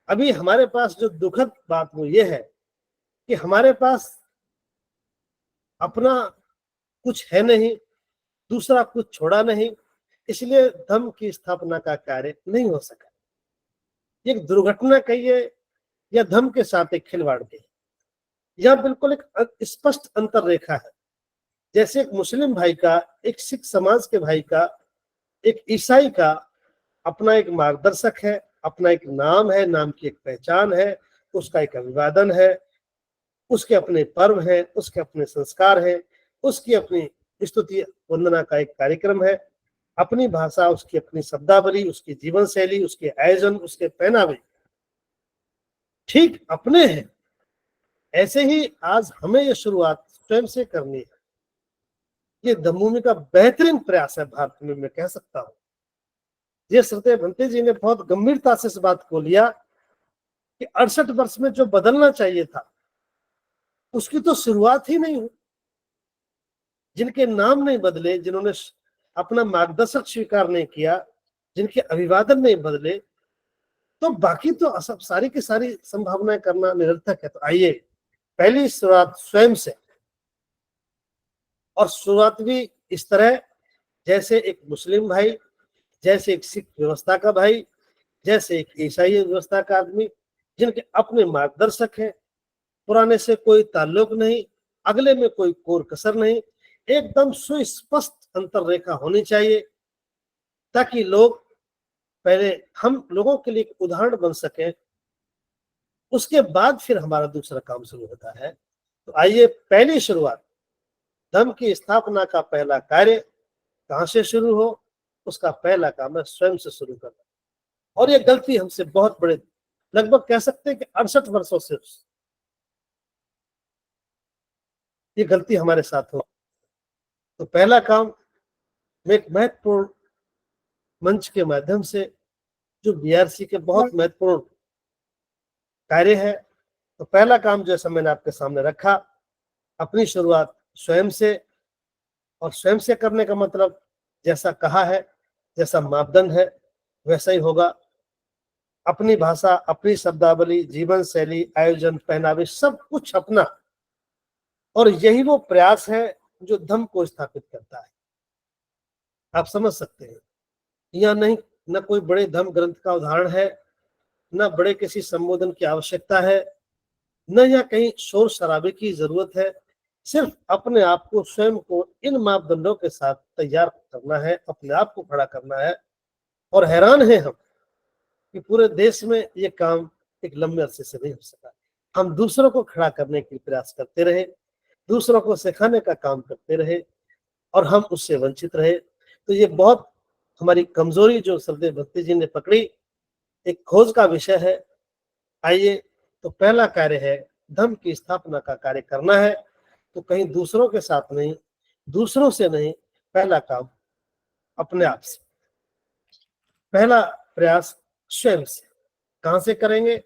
अभी हमारे पास जो दुखद बात वो ये है कि हमारे पास अपना कुछ है नहीं, दूसरा कुछ छोड़ा नहीं, इसलिए धर्म की स्थापना का कार्य नहीं हो सका। एक दुर्घटना कहिए या धर्म के साथ एक खिलवाड़ कहिए, यह बिल्कुल एक स्पष्ट अंतर रेखा है। जैसे एक मुस्लिम भाई का, एक सिख समाज के भाई का, एक ईसाई का अपना एक मार्गदर्शक है, अपना एक नाम है, नाम की एक पहचान है, उसका एक अभिवादन है, उसके अपने पर्व हैं, उसके अपने संस्कार हैं, उसकी अपनी स्तुति वंदना का एक कार्यक्रम है, अपनी भाषा, उसकी अपनी शब्दावली, उसकी जीवन शैली, उसके आयोजन, उसके पहनावे ठीक अपने हैं। ऐसे ही आज हमें यह शुरुआत स्वयं से करनी है। ये धम्मभूमि का बेहतरीन प्रयास है भारत में, मैं कह सकता हूँ। ये श्रद्धेय भंते जी ने बहुत गंभीरता से इस बात को लिया कि 68 वर्ष में जो बदलना चाहिए था उसकी तो शुरुआत ही नहीं हुई। जिनके नाम नहीं बदले, जिन्होंने अपना मार्गदर्शक स्वीकार नहीं किया, जिनके अभिवादन नहीं बदले, तो बाकी तो सब सारी की सारी संभावनाएं करना निरर्थक है। तो आइए पहली शुरुआत स्वयं से, और शुरुआत भी इस तरह जैसे एक मुस्लिम भाई, जैसे एक सिख व्यवस्था का भाई, जैसे एक ईसाई व्यवस्था का आदमी, जिनके अपने मार्गदर्शक हैं, पुराने से कोई ताल्लुक नहीं, अगले में कोई कोर कसर नहीं, एकदम सुस्पष्ट अंतर रेखा होनी चाहिए, ताकि लोग पहले हम लोगों के लिए एक उदाहरण बन सके, उसके बाद फिर हमारा दूसरा काम शुरू होता है। तो आइए पहली शुरुआत, धर्म की स्थापना का पहला कार्य कहां से शुरू हो, उसका पहला काम है स्वयं से शुरू करना। और ये गलती हमसे बहुत बड़े, लगभग कह सकते हैं कि 68 वर्षों से ये गलती हमारे साथ हो। तो पहला काम, मैं एक महत्वपूर्ण मंच के माध्यम से, जो बीआरसी के बहुत महत्वपूर्ण कार्य है, तो पहला काम जैसा मैंने आपके सामने रखा, अपनी शुरुआत स्वयं से। और स्वयं से करने का मतलब जैसा कहा है, जैसा मापदंड है वैसा ही होगा। अपनी भाषा, अपनी शब्दावली, जीवन शैली, आयोजन, पहनावे, सब कुछ अपना। और यही वो प्रयास है जो धर्म को स्थापित करता है। आप समझ सकते हैं, यह नहीं, न कोई बड़े धर्म ग्रंथ का उदाहरण है, न बड़े किसी संबोधन की आवश्यकता है, न यह कहीं शोर शराबे की जरूरत है। सिर्फ अपने आप को, स्वयं को इन मापदंडों के साथ तैयार करना है, अपने आप को खड़ा करना है। और हैरान है हम कि पूरे देश में ये काम एक लंबे अरसे से नहीं हो सका। हम दूसरों को खड़ा करने के प्रयास करते रहे, दूसरों को सिखाने का काम करते रहे, और हम उससे वंचित रहे। तो ये बहुत हमारी कमजोरी जो श्रद्धेय भक्ति जी ने पकड़ी, एक खोज का विषय है। आइए, तो पहला कार्य है धर्म की स्थापना का कार्य करना है। तो कहीं दूसरों के साथ नहीं, दूसरों से नहीं, पहला काम अपने आप से, पहला प्रयास स्वयं से। कहां से करेंगे?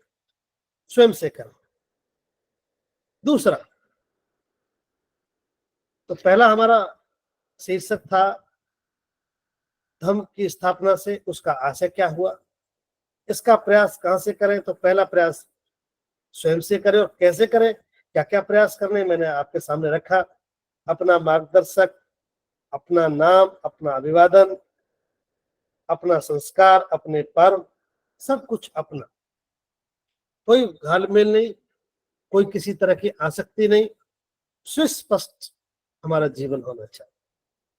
स्वयं से करें। दूसरा, तो पहला हमारा शीर्षक था धर्म की स्थापना से उसका आशय क्या हुआ, इसका प्रयास कहां से करें? तो पहला प्रयास स्वयं से करें। और कैसे करें, क्या क्या प्रयास करने, मैंने आपके सामने रखा। अपना मार्गदर्शक, अपना नाम, अपना अभिवादन, अपना संस्कार, अपने पर्व, सब कुछ अपना। कोई घालमेल नहीं, कोई किसी तरह की आसक्ति नहीं, सुस्पष्ट हमारा जीवन होना चाहिए,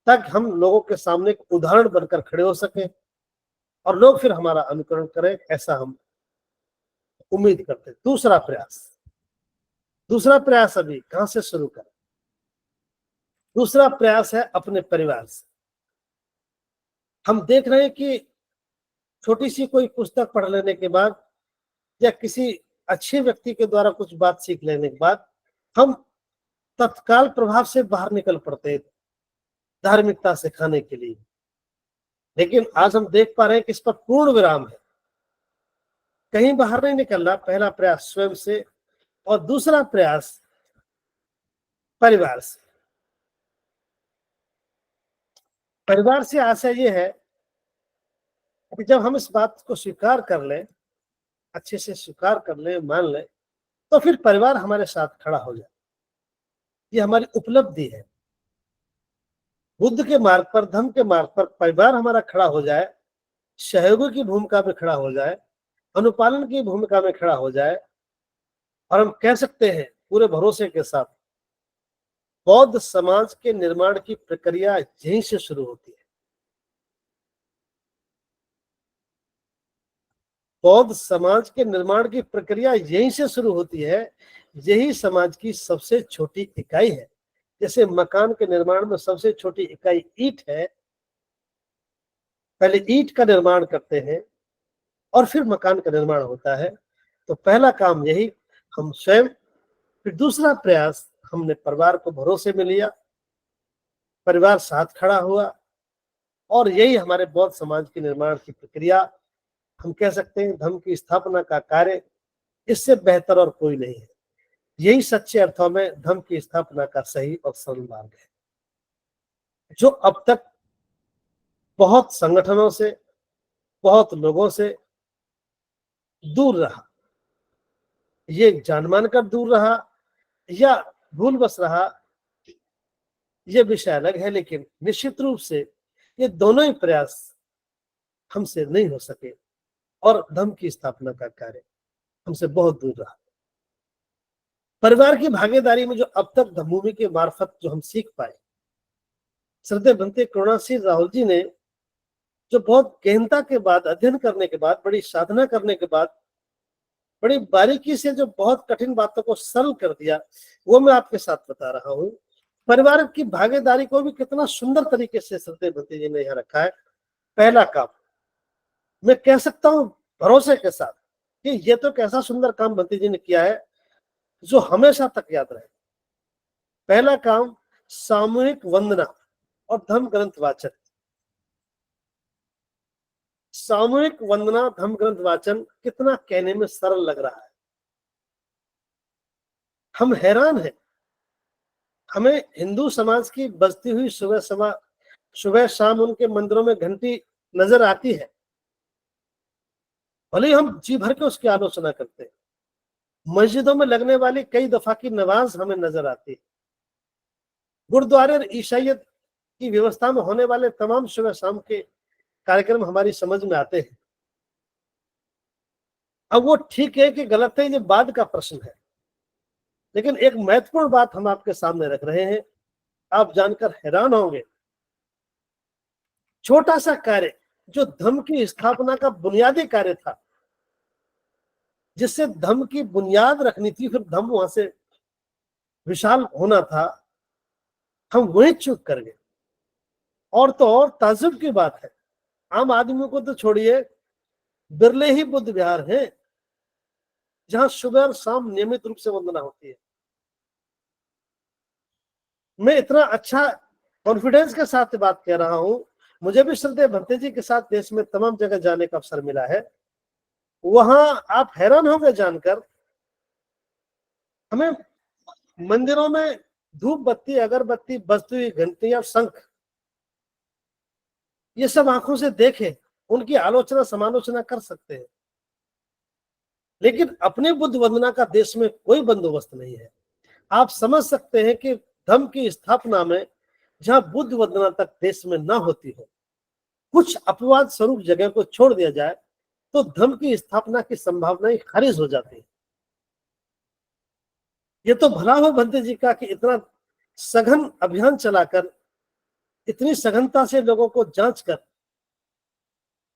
ताकि हम लोगों के सामने एक उदाहरण बनकर खड़े हो सके और लोग फिर हमारा अनुकरण करें, ऐसा हम उम्मीद करते हैं। दूसरा प्रयास अभी कहां से शुरू करें? दूसरा प्रयास है अपने परिवार से। हम देख रहे हैं कि छोटी सी कोई पुस्तक पढ़ लेने के बाद या किसी अच्छे व्यक्ति के द्वारा कुछ बात सीख लेने के बाद हम तत्काल प्रभाव से बाहर निकल पड़ते हैं धार्मिकता सिखाने के लिए। लेकिन आज हम देख पा रहे हैं कि इस पर पूर्ण विराम है, कहीं बाहर नहीं निकलना। पहला प्रयास स्वयं से और दूसरा प्रयास परिवार से। परिवार से आशय ये है कि जब हम इस बात को स्वीकार कर लें, अच्छे से स्वीकार कर लें, मान लें, तो फिर परिवार हमारे साथ खड़ा हो जाए। ये हमारी उपलब्धि है। बुद्ध के मार्ग पर, धम्म के मार्ग पर परिवार हमारा खड़ा हो जाए, सहयोगी की भूमिका में खड़ा हो जाए, अनुपालन की भूमिका में खड़ा हो जाए, और हम कह सकते हैं पूरे भरोसे के साथ बौद्ध समाज के निर्माण की प्रक्रिया यहीं से शुरू होती है। बौद्ध समाज के निर्माण की प्रक्रिया यहीं से शुरू होती है। यही समाज की सबसे छोटी इकाई है। जैसे मकान के निर्माण में सबसे छोटी इकाई ईंट है, पहले ईंट का निर्माण करते हैं और फिर मकान का निर्माण होता है। तो पहला काम यही, हम स्वयं। फिर दूसरा प्रयास, हमने परिवार को भरोसे में लिया, परिवार साथ खड़ा हुआ, और यही हमारे बौद्ध समाज के निर्माण की प्रक्रिया। हम कह सकते हैं धम्म की स्थापना का कार्य इससे बेहतर और कोई नहीं है। यही सच्चे अर्थों में धम्म की स्थापना का सही और सरल मार्ग है, जो अब तक बहुत संगठनों से, बहुत लोगों से दूर रहा। ये जानमान कर दूर रहा या भूलवश रहा, ये विषय अलग है, लेकिन निश्चित रूप से ये दोनों ही प्रयास हमसे नहीं हो सके और धम्म की स्थापना का कार्य हमसे बहुत दूर रहा। परिवार की भागीदारी में जो अब तक धम्मभूमि के मार्फत जो हम सीख पाए, श्रद्धेय भंते करुणासीर राहुल जी ने जो बहुत गहनता के बाद, अध्ययन करने के बाद, बड़ी साधना करने के बाद, बड़ी बारीकी से जो बहुत कठिन बातों को सरल कर दिया, वो मैं आपके साथ बता रहा हूँ। परिवार की भागीदारी को भी कितना सुंदर तरीके से श्रद्धेय भंते जी ने यहाँ रखा है। पहला काम, मैं कह सकता हूँ भरोसे के साथ कि ये तो कैसा सुंदर काम भंते जी ने किया है जो हमेशा तक याद रहे। पहला काम, सामूहिक वंदना और धम्म ग्रंथ वाचन। सामूहिक वंदना, धम्म ग्रंथ वाचन कितना कहने में सरल लग रहा है। हम हैरान हैं, हमें हिंदू समाज की बजती हुई सुबह शाम उनके मंदिरों में घंटी नजर आती है, भले हम जी भर के उसकी आलोचना करते हैं। मस्जिदों में लगने वाली कई दफा की नमाज हमें नजर आती है। गुरुद्वारे और ईसाइयत की व्यवस्था में होने वाले तमाम सुबह शाम के कार्यक्रम हमारी समझ में आते हैं। अब वो ठीक है कि गलत है, ये बाद का प्रश्न है, लेकिन एक महत्वपूर्ण बात हम आपके सामने रख रहे हैं, आप जानकर हैरान होंगे। छोटा सा कार्य जो धम्म की स्थापना का बुनियादी कार्य था, जिससे धम्म की बुनियाद रखनी थी, फिर धम्म वहां से विशाल होना था, हम वही चूक कर गए। और तो और ताज्जुब की बात है, आम आदमियों को तो छोड़िए, बिरले ही बुद्ध विहार हैं जहां सुबह और शाम नियमित रूप से वंदना होती है। मैं इतना अच्छा कॉन्फिडेंस के साथ बात कह रहा हूं, मुझे भी श्रद्धेय भंते जी के साथ देश में तमाम जगह जाने का अवसर मिला है। वहां आप हैरान होंगे जानकर, हमें मंदिरों में धूप बत्ती, अगरबत्ती, बजती हुई घंटियां, शंख, ये सब आंखों से देखे, उनकी आलोचना समालोचना कर सकते हैं, लेकिन अपने बुद्ध वंदना का देश में कोई बंदोबस्त नहीं है। आप समझ सकते हैं कि धम्म की स्थापना में जहां बुद्ध वंदना तक देश में ना होती हो, कुछ अपवाद स्वरूप जगह को छोड़ दिया जाए तो धम्म की स्थापना की संभावनाएं खारिज हो जाती है। ये तो भला हो भंते जी का कि इतना सघन अभियान चलाकर, इतनी सघनता से लोगों को जांच कर,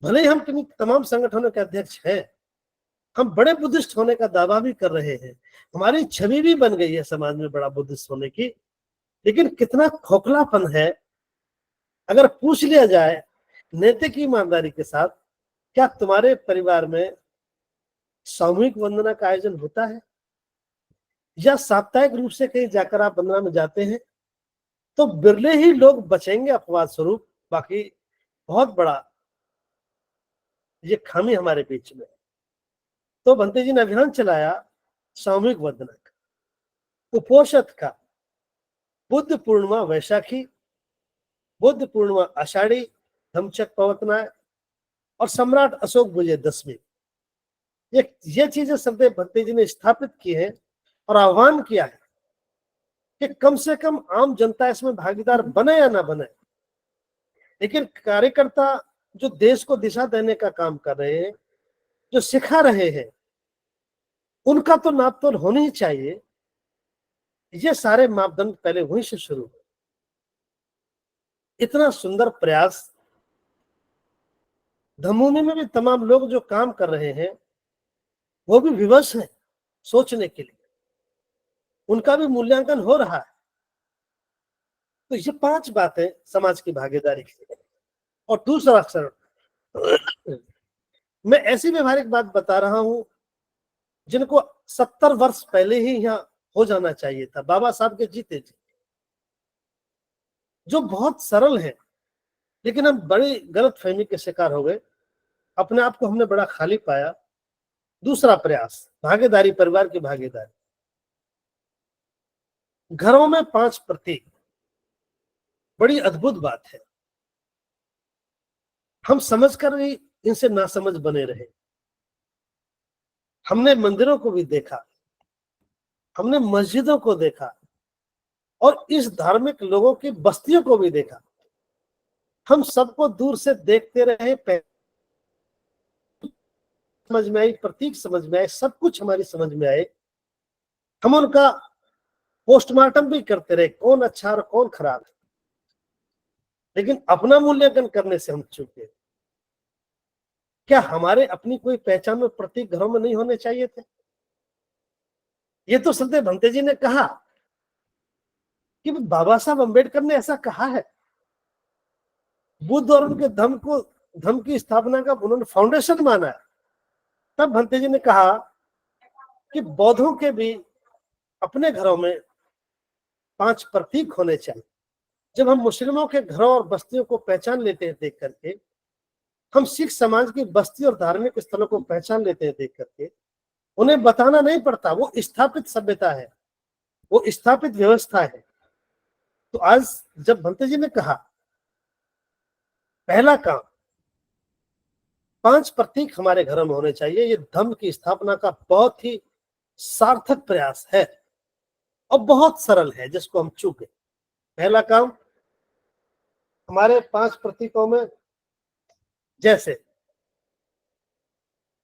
भले ही हम किन्हीं तमाम संगठनों के अध्यक्ष हैं, हम बड़े बुद्धिस्ट होने का दावा भी कर रहे हैं, हमारी छवि भी बन गई है समाज में बड़ा बुद्धिस्ट होने की, लेकिन कितना खोखलापन है अगर पूछ लिया जाए नैतिक ईमानदारी के साथ, क्या तुम्हारे परिवार में सामूहिक वंदना का आयोजन होता है या साप्ताहिक रूप से कहीं जाकर आप वंदना में जाते हैं? तो बिरले ही लोग बचेंगे अपवाद स्वरूप, बाकी बहुत बड़ा ये खामी हमारे बीच में। तो भंते जी ने अभियान चलाया सामूहिक वंदना का, उपोषथ का, बुद्ध पूर्णिमा वैशाखी, बुद्ध पूर्णिमा आषाढ़ी, धम्मचक पवतना और सम्राट अशोक विजयदशमी। ये चीजें संत भंते जी ने स्थापित की है और आह्वान किया है कि कम से कम आम जनता इसमें भागीदार बने या ना बने, लेकिन कार्यकर्ता जो देश को दिशा देने का काम कर रहे हैं, जो सिखा रहे हैं, उनका तो नापतोल होनी ही चाहिए। ये सारे मापदंड पहले वहीं से शुरू हुए। इतना सुंदर प्रयास, धम्मभूमि में भी तमाम लोग जो काम कर रहे हैं वो भी विवश हैं सोचने के लिए, उनका भी मूल्यांकन हो रहा है। तो ये 5 बातें समाज की भागीदारी की। और दूसरा अक्षर, मैं ऐसी व्यवहारिक बात बता रहा हूं जिनको 70 वर्ष पहले ही यहाँ हो जाना चाहिए था, बाबा साहब के जीते जी, जो बहुत सरल है, लेकिन हम बड़ी गलतफहमी के शिकार हो गए, अपने आप को हमने बड़ा खाली पाया। दूसरा प्रयास, भागीदारी, परिवार की भागीदारी। घरों में 5 प्रतीक, बड़ी अद्भुत बात है। हम समझकर भी इनसे नासमझ बने रहे। हमने मंदिरों को भी देखा, हमने मस्जिदों को देखा और इस धार्मिक लोगों की बस्तियों को भी देखा। हम सबको दूर से देखते रहे, समझ में आई, प्रतीक समझ में आए, सब कुछ हमारी समझ में आए। हम उनका पोस्टमार्टम भी करते रहे, कौन अच्छा और कौन खराब है, लेकिन अपना मूल्यांकन करने से हम चूके। क्या हमारे अपनी कोई पहचान में प्रतीक घरों में नहीं होने चाहिए थे? ये तो संत भंते जी ने कहा कि बाबा साहब अम्बेडकर ने ऐसा कहा है। बुद्ध और उनके धम्म की स्थापना का उन्होंने फाउंडेशन माना है। तब भंते जी ने कहा कि बौद्धों के भी अपने घरों में 5 प्रतीक होने चाहिए। जब हम मुस्लिमों के घरों और बस्तियों को पहचान लेते हैं देख करके, हम सिख समाज की बस्ती और धार्मिक स्थलों को पहचान लेते हैं देख करके, उन्हें बताना नहीं पड़ता, वो स्थापित सभ्यता है, वो स्थापित व्यवस्था है। तो आज जब भंते जी ने कहा पहला काम 5 प्रतीक हमारे घरों में होने चाहिए, ये धम्म की स्थापना का बहुत ही सार्थक प्रयास है और बहुत सरल है, जिसको हम चूके। पहला काम हमारे 5 प्रतीकों में, जैसे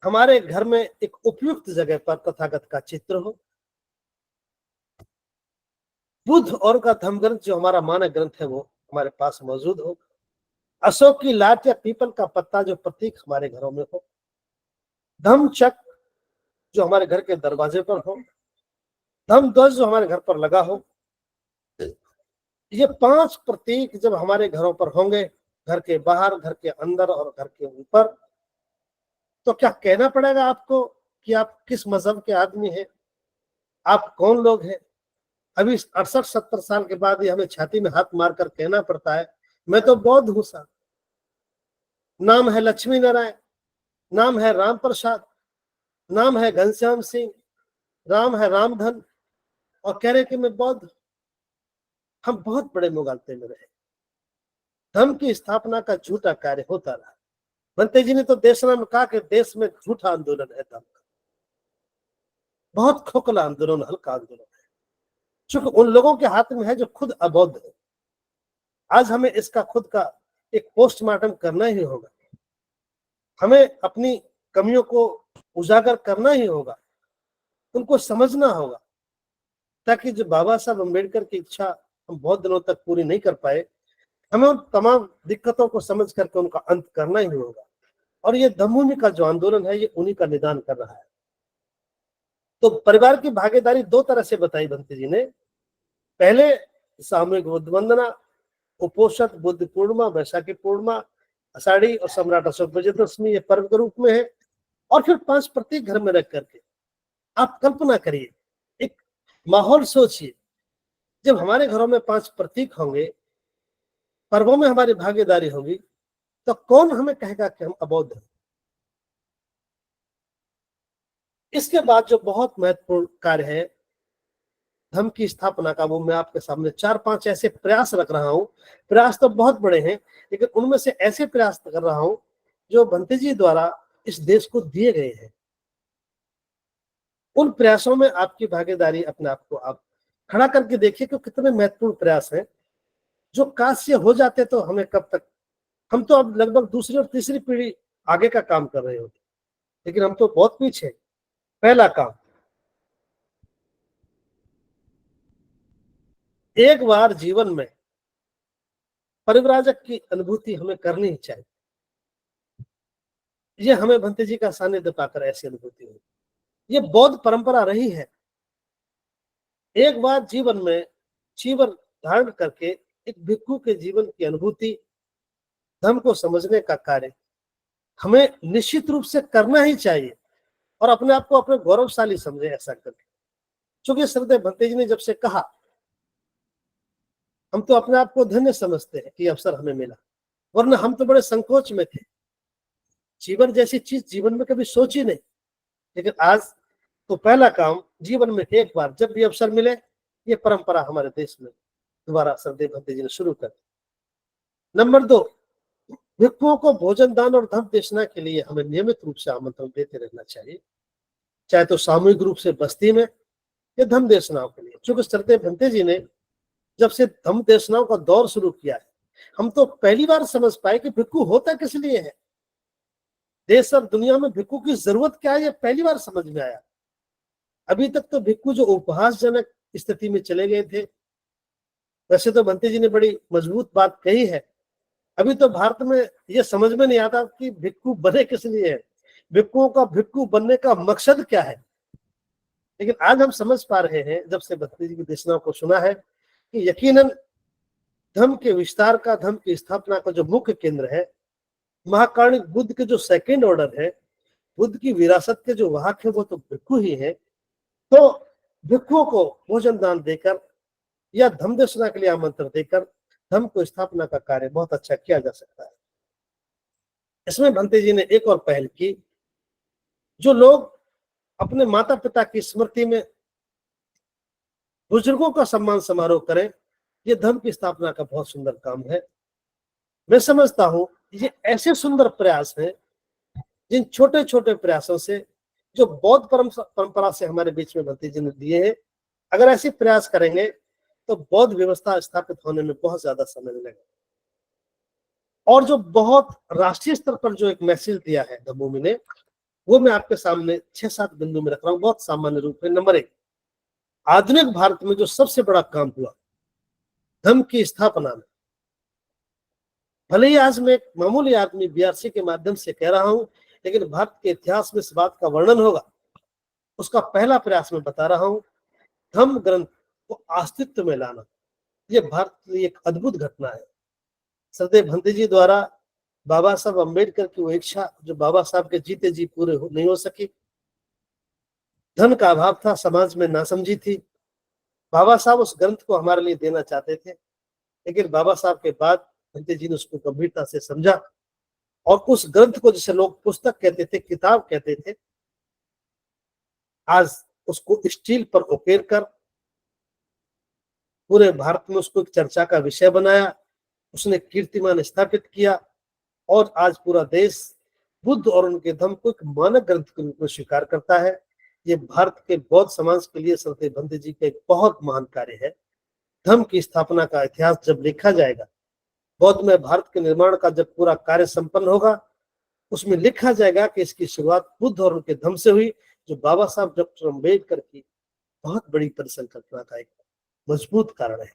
हमारे घर में एक उपयुक्त जगह पर तथागत का चित्र हो, बुद्ध और का धम्म ग्रंथ जो हमारा मानक ग्रंथ है वो हमारे पास मौजूद हो, अशोक की लाट या पीपल का पत्ता जो प्रतीक हमारे घरों में हो, धम्म चक्र जो हमारे घर के दरवाजे पर हो, धम्म ध्वज जो हमारे घर पर लगा हो। ये 5 प्रतीक जब हमारे घरों पर होंगे, घर के बाहर, घर के अंदर और घर के ऊपर, तो क्या कहना पड़ेगा आपको कि आप किस मजहब के आदमी हैं, आप कौन लोग हैं? अभी 68-70 साल के बाद ये हमें छाती में हाथ मारकर कहना पड़ता है मैं तो बौद्ध हूं साहब। नाम है लक्ष्मी नारायण, नाम है राम प्रसाद, नाम है घनश्याम सिंह, नाम है रामधन, और कह रहे कि मैं बौद्ध। हम बहुत बड़े मुगालते में रहे। धर्म की स्थापना का झूठा कार्य होता रहा। भंते जी ने तो देशना में कहा कि देश में झूठा आंदोलन है, धर्म का बहुत खोखला आंदोलन, हल्का आंदोलन है, चूंकि उन लोगों के हाथ में है जो खुद अबौद्ध है। आज हमें इसका खुद का एक पोस्टमार्टम करना ही होगा, हमें अपनी कमियों को उजागर करना ही होगा, उनको समझना होगा, ताकि जो बाबा साहब अम्बेडकर की इच्छा हम बहुत दिनों तक पूरी नहीं कर पाए, हमें उन तमाम दिक्कतों को समझ करके उनका अंत करना ही होगा। और ये धम्मभूमि का जो आंदोलन है ये उन्हीं का निदान कर रहा है। तो परिवार की भागीदारी 2 तरह से बताई भंते जी ने। पहले सामूहिक बुद्ध वंदना, उपोषण, बुद्ध पूर्णिमा, वैशाखी पूर्णिमा, आषाढ़ी और सम्राट अशोक विजयदशमी ये पर्व के रूप में है। और फिर 5 प्रतीक घर में रख करके आप कल्पना करिए, एक माहौल सोचिए, जब हमारे घरों में 5 प्रतीक होंगे, पर्वों में हमारी भागीदारी होगी, तो कौन हमें कहेगा कि हम अबौद्ध हैं। इसके बाद जो बहुत महत्वपूर्ण कार्य है धर्म की स्थापना का, वो मैं आपके सामने 4-5 ऐसे प्रयास रख रहा हूं। प्रयास तो बहुत बड़े हैं, लेकिन उनमें से ऐसे प्रयास कर रहा हूं जो भंते जी द्वारा इस देश को दिए गए हैं। उन प्रयासों में आपकी भागीदारी, अपने आप को आप खड़ा करके देखिए कि कितने महत्वपूर्ण प्रयास हैं, जो काश ये हो जाते तो हमें कब तक, हम तो अब लगभग दूसरी और तीसरी पीढ़ी आगे का काम कर रहे होते, लेकिन हम तो बहुत पीछे। पहला काम, एक बार जीवन में परिव्राजक की अनुभूति हमें करनी ही चाहिए। ये हमें भंते जी का सानिध्य पाकर ऐसी अनुभूति हुई। ये बौद्ध परंपरा रही है। एक बार जीवन में जीवन धारण करके एक भिक्षु के जीवन की अनुभूति, धर्म को समझने का कार्य हमें निश्चित रूप से करना ही चाहिए, और अपने आप को अपने गौरवशाली समझे ऐसा करके। क्योंकि श्रद्धेय भंते जी ने जब से कहा, हम तो अपने आप को धन्य समझते हैं कि अवसर हमें मिला, वरना हम तो बड़े संकोच में थे, जीवन जैसी चीज जीवन में कभी सोची नहीं। लेकिन आज तो पहला काम, जीवन में एक बार जब भी अवसर मिले, ये परंपरा हमारे देश में दोबारा श्रद्धेय भंते जी ने शुरू कर दी। नंबर 2, भिक्षुओं को भोजन दान और धर्म देशना के लिए हमें नियमित रूप से आमंत्रण देते रहना चाहिए, चाहे तो सामूहिक रूप से बस्ती में या धर्म देशनाओं के लिए। क्योंकि श्रद्धेय भंते जी ने जब से धर्म देशनाओं का दौर शुरू किया है, हम तो पहली बार समझ पाए कि भिक्षु होता किस लिए है, देश और दुनिया में भिक्षु की जरूरत क्या है, ये पहली बार समझ में आया। अभी तक तो भिक्षु जो उपहासजनक स्थिति में चले गए थे। वैसे तो भंते जी ने बड़ी मजबूत बात कही है, अभी तो भारत में ये समझ में नहीं आता कि भिक्षु बने किस लिए है, भिक्षुओं का भिक्षु बनने का मकसद क्या है। लेकिन आज हम समझ पा रहे हैं, जब से भंते जी की देशनाओं को सुना है, कि यकीनन धर्म के विस्तार का, धर्म की स्थापना का जो मुख्य केंद्र है, महाकारुणिक बुद्ध के जो सेकेंड ऑर्डर है, बुद्ध की विरासत के जो वाहक है, वो तो भिक्षु ही है। तो भिक्षुओं को भोजन दान देकर या धर्म देशना के लिए आमंत्रण देकर धर्म को स्थापना का कार्य बहुत अच्छा किया जा सकता है। इसमें भंते जी ने एक और पहल की, जो लोग अपने माता पिता की स्मृति में बुजुर्गों का सम्मान समारोह करें, ये धर्म की स्थापना का बहुत सुंदर काम है। मैं समझता हूं ये ऐसे सुंदर प्रयास हैं, जिन छोटे छोटे प्रयासों से जो बौद्ध परंपरा से हमारे बीच में भंते जी ने दिए हैं, अगर ऐसे प्रयास करेंगे तो बौद्ध व्यवस्था स्थापित होने में बहुत ज्यादा समय लगेगा। और जो बहुत राष्ट्रीय स्तर पर जो एक मैसेज दिया है धम्मभूमि ने, वो मैं आपके सामने 6-7 बिंदु में रख रहा हूं, बहुत सामान्य रूप में। नंबर 1, आधुनिक भारत में जो सबसे बड़ा काम हुआ धर्म की स्थापना में, भले ही आज मैं एक मामूली आदमी बीआरसी के माध्यम से कह रहा हूं, लेकिन भारत के इतिहास में इस बात का वर्णन होगा। उसका पहला प्रयास मैं बता रहा हूं, धम्म ग्रंथ को अस्तित्व में लाना। ये भारत की एक अद्भुत घटना है। श्रद्धेय भंते जी द्वारा बाबा साहब अम्बेडकर की वो इच्छा, जो बाबा साहब के जीते जी पूरे नहीं हो सकी, धन का अभाव था, समाज में नासमझी थी। बाबा साहब उस ग्रंथ को हमारे लिए देना चाहते थे, लेकिन बाबा साहब के बाद भंते जी ने उसको गंभीरता से समझा, और उस ग्रंथ को, जिसे लोग पुस्तक कहते थे, किताब कहते थे, आज उसको स्टील पर उकेर कर पूरे भारत में उसको एक चर्चा का विषय बनाया। उसने कीर्तिमान स्थापित किया, और आज पूरा देश बुद्ध और उनके धर्म को एक मानक ग्रंथ के रूप में स्वीकार करता है। ये भारत के बौद्ध समाज के लिए श्रद्धेय भंते जी का एक बहुत महान कार्य है। धर्म की स्थापना का इतिहास जब लिखा जाएगा, बौद्ध में भारत के निर्माण का जब पूरा कार्य संपन्न होगा, उसमें लिखा जाएगा कि इसकी शुरुआत बुद्ध और उनके धर्म से हुई, जो बाबा साहब डॉक्टर अम्बेडकर की बहुत बड़ी परिसंकल्पना का एक मजबूत कारण है।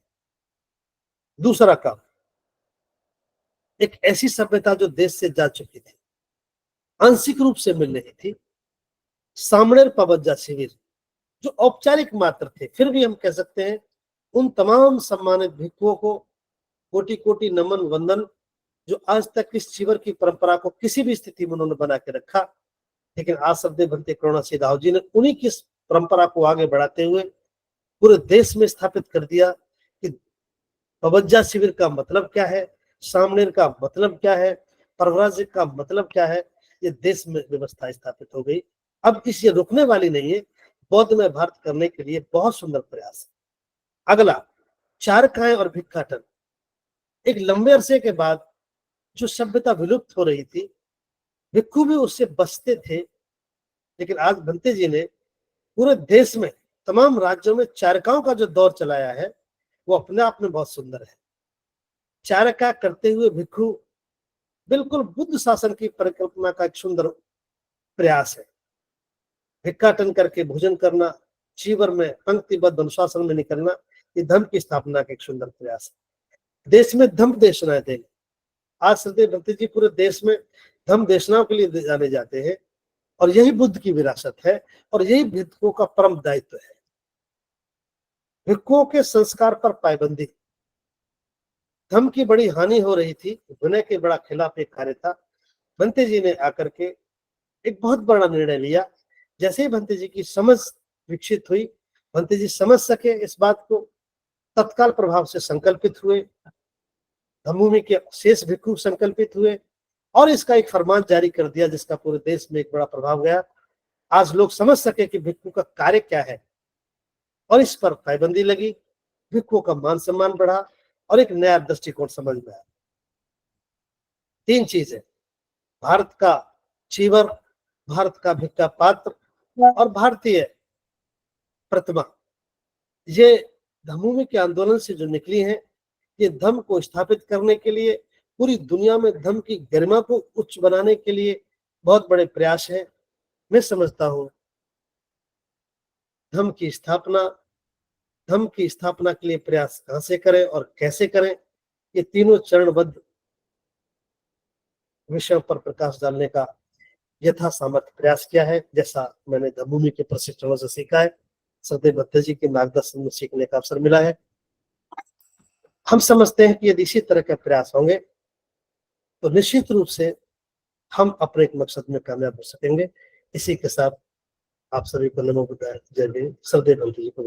दूसरा काम, एक ऐसी सभ्यता जो देश से जा चुकी थी, आंशिक रूप से मिल रही थी, सामणेर पाबज्जा शिविर, जो औपचारिक मात्र थे, फिर भी हम कह सकते हैं उन तमाम सम्मानित भिक्षुओं को कोटि कोटि नमन वंदन, जो आज तक इस चीवर की परंपरा को किसी भी स्थिति में उन्होंने बना के रखा। लेकिन आज श्रद्धेय भंते करुणा सिंह राव जी ने उन्हीं की इस परंपरा को आगे बढ़ाते हुए पूरे देश में स्थापित कर दिया कि बवज्जा शिविर का मतलब क्या है, सामनेर का मतलब क्या है, परवराज का मतलब क्या है। ये देश में व्यवस्था स्थापित हो गई। अब इस ये रुकने वाली नहीं है। बौद्ध में भारत करने के लिए बहुत सुंदर प्रयास है। अगला, चारकाएं और भिक्षाटन। एक लंबे अरसे के बाद जो सभ्यता विलुप्त हो रही थी, भिक्षु भी उससे बचते थे। लेकिन आज भंते जी ने पूरे देश में तमाम राज्यों में चारकाओं का जो दौर चलाया है, वो अपने आप में बहुत सुंदर है। चारका करते हुए भिक्षु बिल्कुल बुद्ध शासन की परिकल्पना का एक सुंदर प्रयास है। भिक्षाटन करके भोजन करना, चीवर में पंक्तिबद्ध अनुशासन में निकलना, ये धर्म की स्थापना का एक सुंदर प्रयास है। देश में धम्म देशनाएं देंगे। आज श्रद्धेय भंते जी पूरे देश में धम्म देशनाओं के लिए जाने जाते हैं, और यही बुद्ध की विरासत है, और यही भिक्षुओं का परम दायित्व है। भिक्षुओं के संस्कार पर पाबंदी। धम्म की बड़ी हानि हो रही थी, विनय के बड़ा खिलाफ एक कार्य था। भंते जी ने आकर के एक बहुत बड़ा निर्णय लिया। जैसे ही भंते जी की समझ विकसित हुई, भंते जी समझ सके इस बात को, तत्काल प्रभाव से संकल्पित हुए। धम्मभूमि के शेष भिक्षु संकल्पित हुए और इसका एक फरमान जारी कर दिया, जिसका पूरे देश में एक बड़ा प्रभाव गया। आज लोग समझ सके कि भिक्षु का कार्य क्या है, और इस पर पाबंदी लगी। भिक्षुओं का मान सम्मान बढ़ा और एक नया दृष्टिकोण समझ में आया। तीन चीजें: भारत का चीवर, भारत का भिक्षा पात्र और भारतीय प्रतिमा, ये धम्मभूमि के आंदोलन से जो निकली हैं, ये धम्म को स्थापित करने के लिए, पूरी दुनिया में धम्म की गरिमा को उच्च बनाने के लिए बहुत बड़े प्रयास है। मैं समझता हूँ धम्म की स्थापना के लिए प्रयास कहां से करें और कैसे करें, ये तीनों चरणबद्ध विषयों पर प्रकाश डालने का यथा सामर्थ्य प्रयास किया है, जैसा मैंने धम्मभूमि के प्रशिक्षणों से सीखा है, श्रद्धेय भंते जी के मार्गदर्शन में सीखने का अवसर मिला है। हम समझते हैं कि यदि इसी तरह के प्रयास होंगे तो निश्चित रूप से हम अपने एक मकसद में कामयाब हो सकेंगे। इसी के साथ आप सभी को नमो बुद्धाय, जय हिंद। श्रद्धेय भंते जी को